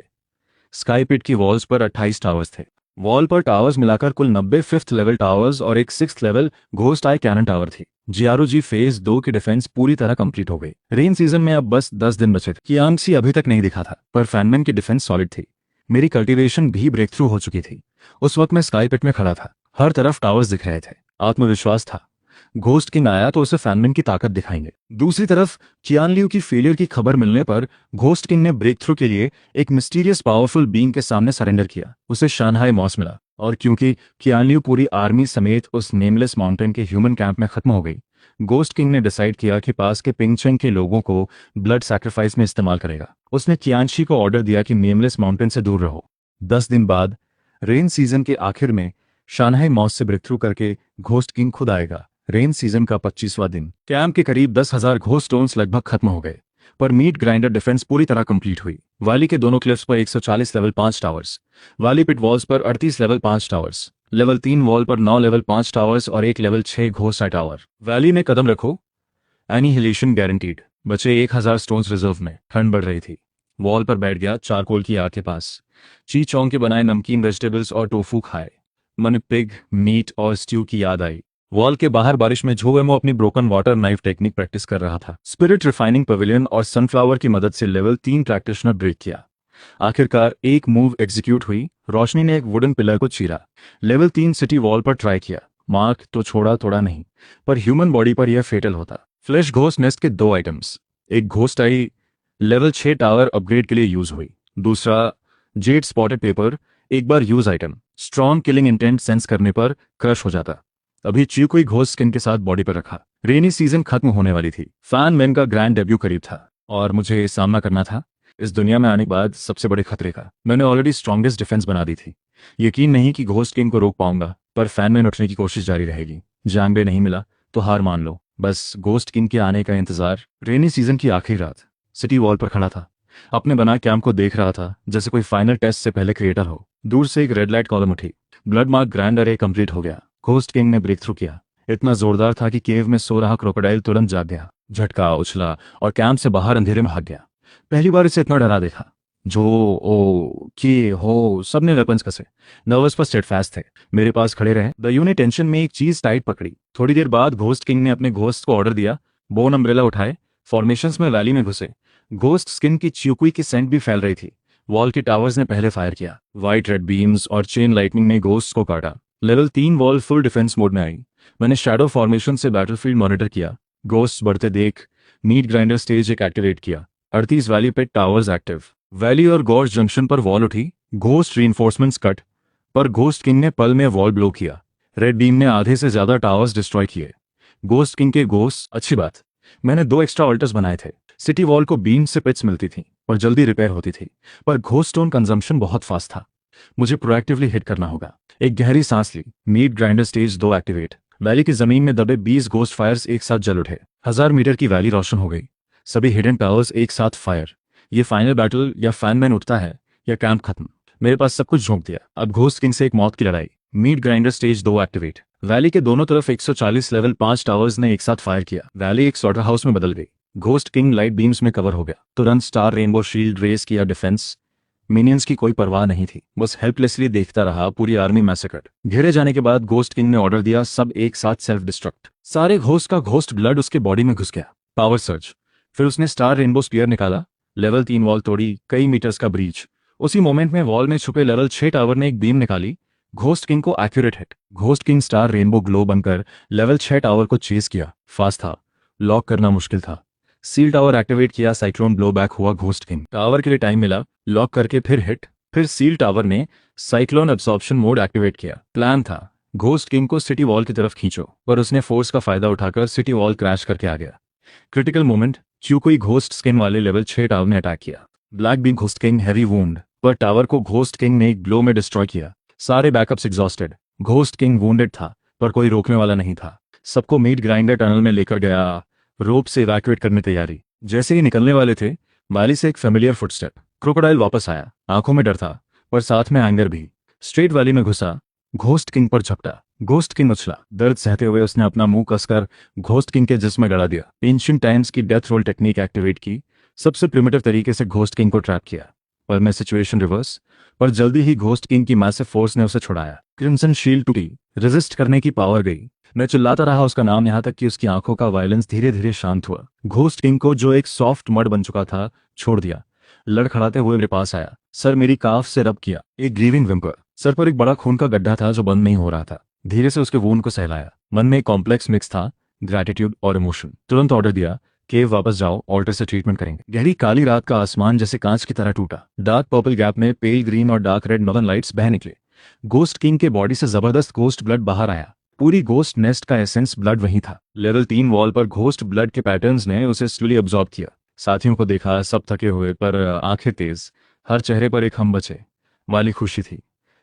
स्काई पिट की वॉल्स पर 28 टावर्स थे। वॉल पर टावर्स मिलाकर कुल 90 5th लेवल टावर्स और एक 6th level ghost eye cannon tower थी। जियारोजी फेज 2 की डिफेंस पूरी तरह कंप्लीट हो गई। रेन सीजन में अब बस 10 दिन बचे थे। कियांगसी अभी तक नहीं दिखा था, पर फैनमैन की डिफेंस सॉलिड थी। मेरी कल्टीवेशन भी ब्रेक थ्रू हो चुकी थी। उस वक्त मैं स्काई पिट में खड़ा था, हर तरफ टावर्स दिख रहे थे। आत्मविश्वास था, घोस्ट किंग आया तो उसे फैनमैन की ताकत दिखाएंगे। दूसरी तरफ कियानलियू की फेलियर की खबर मिलने पर घोस्ट किंग ने ब्रेक थ्रू के लिए एक मिस्टीरियस पावरफुल बीइंग के सामने सरेंडर किया। उसे शानहाई मॉस मिला, और क्योंकि कियानलियू पूरी आर्मी समेत उस नेमलेस माउंटेन के ह्यूमन कैंप में खत्म हो गई, घोस्ट किंग ने डिसाइड किया कि पास के पिंगचेंग के लोगों को ब्लड सैक्रिफाइस में इस्तेमाल करेगा। उसने कियांशी को ऑर्डर दिया कि नेमलेस माउंटेन से दूर रहो। 10 दिन बाद रेन सीजन के आखिर में शानहाई मॉस से ब्रेक थ्रू करके घोस्ट किंग खुद आएगा। रेन सीजन का 25वां दिन। कैंप के करीब 10,000 घोस्ट स्टोन्स लगभग खत्म हो गए, पर मीट ग्राइंडर डिफेंस पूरी तरह कंप्लीट हुई। वाली के दोनों क्लिफ्स पर 140 लेवल 5 टावर्स, वाली पिट वॉल्स पर 38 लेवल 5 टावर्स, लेवल 3 वॉल पर 9 लेवल 5 टावर्स और एक लेवल 6 घोस्ट टावर। वैली में कदम रखो, एनिहिलेशन गारंटीड। बचे 1000 स्टोन्स रिजर्व में। ठंड बढ़ रही थी। वॉल पर बैठ गया चारकोल की आग के पास। ची चौंग के बनाए नमकीन वेजिटेबल्स और टोफू खाए। मन पिग, मीट और स्ट्यू की याद आई। वॉल के बाहर बारिश में झोवेमो अपनी broken water knife technique practice कर रहा था। स्पिरिट रिफाइनिंग पवेलियन और सनफ्लावर की मदद से लेवल 3 प्रैक्टिशनर ब्रेक किया। आखिरकार एक मूव एग्जीक्यूट हुई। रोशनी ने एक वुडन पिलर को चीरा। लेवल 3 सिटी वॉल पर ट्राई किया। मार्क तो छोड़ा थोड़ा नहीं, पर ह्यूमन बॉडी पर यह फेटल होता। फ्लैश घोस्ट नेस्ट के 2 आइटम्स। एक ghost eye level 6 tower upgrade के लिए यूज हुई। दूसरा जेड स्पॉटेड पेपर, एक बार use item, strong killing intent sense करने पर क्रश हो जाता। अभी चिकोई घोस्ट स्किन के साथ बॉडी पर रखा। रेनी सीजन खत्म होने वाली थी। फैन मैन का ग्रैंड डेब्यू करीब था और मुझे सामना करना था इस दुनिया में आने के बाद सबसे बड़े खतरे का। मैंने ऑलरेडी स्ट्रॉन्गेस्ट डिफेंस बना दी थी। यकीन नहीं कि घोस्ट किंग को रोक पाऊंगा, पर फैन मैन उठने की कोशिश जारी रहेगी। जैंगबे नहीं मिला तो हार मान लो, बस घोस्ट किंग के आने का इंतजार। रेनी सीजन की आखिरी रात सिटी वॉल पर खड़ा था, अपने बना कैंप को देख रहा था जैसे कोई फाइनल टेस्ट से पहले क्रिएटर हो। दूर से एक रेड लाइट कॉलम उठी। ब्लड मार्क ग्रैंड अरे कंप्लीट हो गया। घोस्ट किंग ने ब्रेक थ्रू किया। इतना जोरदार था कि केव में सो रहा क्रोकोडाइल तुरंत जाग गया, झटका, उछला और कैंप से बाहर अंधेरे में भाग गया। पहली बार इसे इतना डरा देखा। जो ओ कि हो सबने वेपन्स कसे, नर्वस पर स्टेडफास्ट थे। मेरे पास खड़े रहे। द यूनिट टेंशन में एक चीज टाइट पकड़ी। थोड़ी देर बाद घोस्ट किंग ने अपने घोस्ट को ऑर्डर दिया। बोन अम्ब्रेला उठाए, फॉर्मेशंस में वैली में घुसे। घोस्ट स्किन की चिकुई की सेंट भी फैल रही थी। वॉल के टावर्स ने पहले फायर किया। व्हाइट रेड बीम्स और चेन लाइटनिंग ने घोस्ट को काटा। Level 3 wall full defence mode में आई। मैंने शैडो फॉर्मेशन से बैटलफील्ड मॉनिटर किया। घोस्ट बढ़ते देख मीट ग्राइंडर स्टेज एक एक्टिवेट किया। 38 वैली पेट टावर्स एक्टिव। वैली और गॉर्ज जंक्शन पर वॉल उठी। घोस्ट रीइंफोर्समेंट्स कट, पर घोस्ट किंग ने पल में वॉल ब्लो किया। रेड बीम ने आधे से ज्यादा टावर्स डिस्ट्रॉय किए। घोस्ट किंग के घोस्ट, अच्छी बात। मैंने 2 एक्स्ट्रा ऑल्टर्स बनाए थे। सिटी वॉल को बीम से पिट्स मिलती थी और जल्दी रिपेयर होती थी, पर घोस्ट स्टोन कंजम्पशन बहुत फास्ट था। मुझे प्रोएक्टिवली हिट करना होगा। एक गहरी सांस ली। Meat grinder stage 2 activate. Valley की जमीन में दबे 20 घोस्ट फायर्स एक साथ जल उठे। 1000 मीटर की वैली रोशन हो गई। सभी हिडन टावर्स एक साथ फायर। ये फाइनल बैटल, या फैनमैन उठता है या कैंप खत्म। मेरे पास सब कुछ झोंक दिया। अब घोस्ट किंग से एक मौत की लड़ाई। Meet grinder stage 2 activate. Valley के दोनों तरफ 140 लेवल 5 टावर्स ने एक साथ फायर किया। वैली एक स्लॉटर हाउस में बदल गई। घोस्ट किंग लाइट बीम्स में कवर हो गया। तुरंत स्टार रेनबो शील्ड रेस किया डिफेंस। मिनियंस की कोई परवाह नहीं थी, बस हेल्पलेसली देखता रहा पूरी आर्मी मैसेकर्ड। घेरे जाने के बाद घोस्ट किंग ने ऑर्डर दिया, सब एक साथ सेल्फ डिस्ट्रक्ट। सारे घोस्ट का घोस्ट ब्लड उसके बॉडी में घुस गया। Power search. फिर उसने स्टार रेनबो स्पीयर निकाला। लेवल 3 वॉल तोड़ी, कई मीटर्स का ब्रीच। उसी मोमेंट में वॉल में छुपे लेवल 6 टावर ने एक बीम निकाली। घोस्ट किंग को accurate hit. Ghost king star rainbow glow बनकर लेवल 6 टावर को चेस किया। फास्ट था, लॉक करना मुश्किल था। सील टावर एक्टिवेट किया। साइक्लोन ब्लो बैक हुआ। घोस्ट किंग टावर के लिए टाइम मिला, लॉक करके फिर हिट। फिर सील टावर ने साइक्लोन एब्सॉर्प्शन मोड एक्टिवेट किया। प्लान था घोस्ट किंग को सिटी वॉल की तरफ खींचो, पर उसने फोर्स का फायदा उठाकर सिटी वॉल क्रैश करके आ गया। क्रिटिकल मोमेंट, चिकुई घोस्ट स्किन वाले लेवल 6 टावर ने अटैक किया। Black beam ghost king heavy wound, पर टावर को घोस्ट किंग ने एक ब्लो में डिस्ट्रॉय किया। सारे backups exhausted. Ghost king wounded था, पर कोई रोकने वाला नहीं था। सबको मीट ग्राइंडर टनल में लेकर गया। रोप से इवैक्यूएट करने तैयारी। जैसे ही निकलने वाले थे, वाली से एक फेमिलियर फुटस्टेप। क्रोकोडाइल वापस आया, आंखों में डर था पर साथ में एंगर भी। स्ट्रेट वैली में घुसा, घोस्ट किंग पर झपटा। घोस्ट किंग उछला, दर्द सहते हुए उसने अपना मुंह कसकर घोस्ट किंग के जिस्म में गड़ा दिया। एंशिएंट टाइम्स की डेथ रोल टेक्निक एक्टिवेट की, सबसे प्रिमिटिव तरीके से घोस्ट किंग को ट्रैप किया। पर मैं सिचुएशन रिवर्स। पर जल्दी ही घोस्ट किंग की मैसिव फोर्स ने उसे छुड़ाया। क्रिम्सन शील्ड टूटी, रेजिस्ट करने की पावर गई। मैं चिल्लाता रहा उसका नाम, यहां तक कि उसकी आंखों का वायलेंस धीरे धीरे शांत हुआ। घोस्ट किंग को, जो एक सॉफ्ट मड बन चुका था, छोड़ दिया। लड़खड़ाते हुए मेरे पास आया, सर मेरी काफ से रब किया। एक ग्रीविंग विम्पर। सर पर एक बड़ा खून का गड्ढा था जो बंद नहीं हो रहा था। धीरे से उसके वूंड को सहलाया। मन में एक कॉम्प्लेक्स मिक्स था, ग्रैटिट्यूड और इमोशन। तुरंत ऑर्डर दिया, केव वापस जाओ, ऑल्टर से ट्रीटमेंट करेंगे। गहरी काली रात का आसमान जैसे कांच की तरह टूटा। डार्क पर्पल गैप में पेल ग्रीन और डार्क रेड नॉर्दर्न लाइट्स बह निकले। घोस्ट किंग के बॉडी से जबरदस्त घोस्ट ब्लड बाहर आया। पूरी घोस्ट नेस्ट का एसेंस ब्लड वहीं था। लेवल 3 वॉल पर घोस्ट ब्लड के पैटर्न्स ने उसे स्लोली अब्सॉर्ब किया। साथियों को देखा, सब थके हुए पर आंखें तेज, हर चेहरे पर एक हम बचे वाली खुशी थी।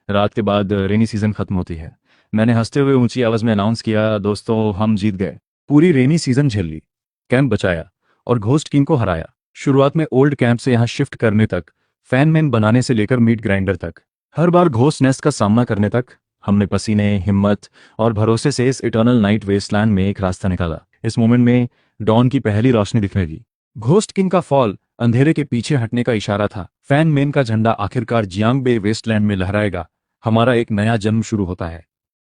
रात के बाद रेनी सीजन खत्म होती है। मैंने हंसते हुए ऊंची आवाज में अनाउंस किया, दोस्तों हम जीत गए। पूरी रेनी सीजन झेल ली, कैंप बचाया और घोस्ट किंग को हराया। शुरुआत में ओल्ड कैंप से यहाँ शिफ्ट करने तक, फैन मैन बनाने से लेकर मीट ग्राइंडर तक, हर बार घोस्ट नेस्ट का सामना करने तक, हमने पसीने, हिम्मत और भरोसे से इस इटर्नल नाइट वेस्टलैंड में एक रास्ता निकाला। इस मोमेंट में डॉन की पहली रोशनी दिखेगी। घोस्ट किंग का फॉल अंधेरे के पीछे हटने का इशारा था। फैन मैन का झंडा आखिरकार जियांग बे वेस्टलैंड में लहराएगा। हमारा एक नया जन्म शुरू होता है।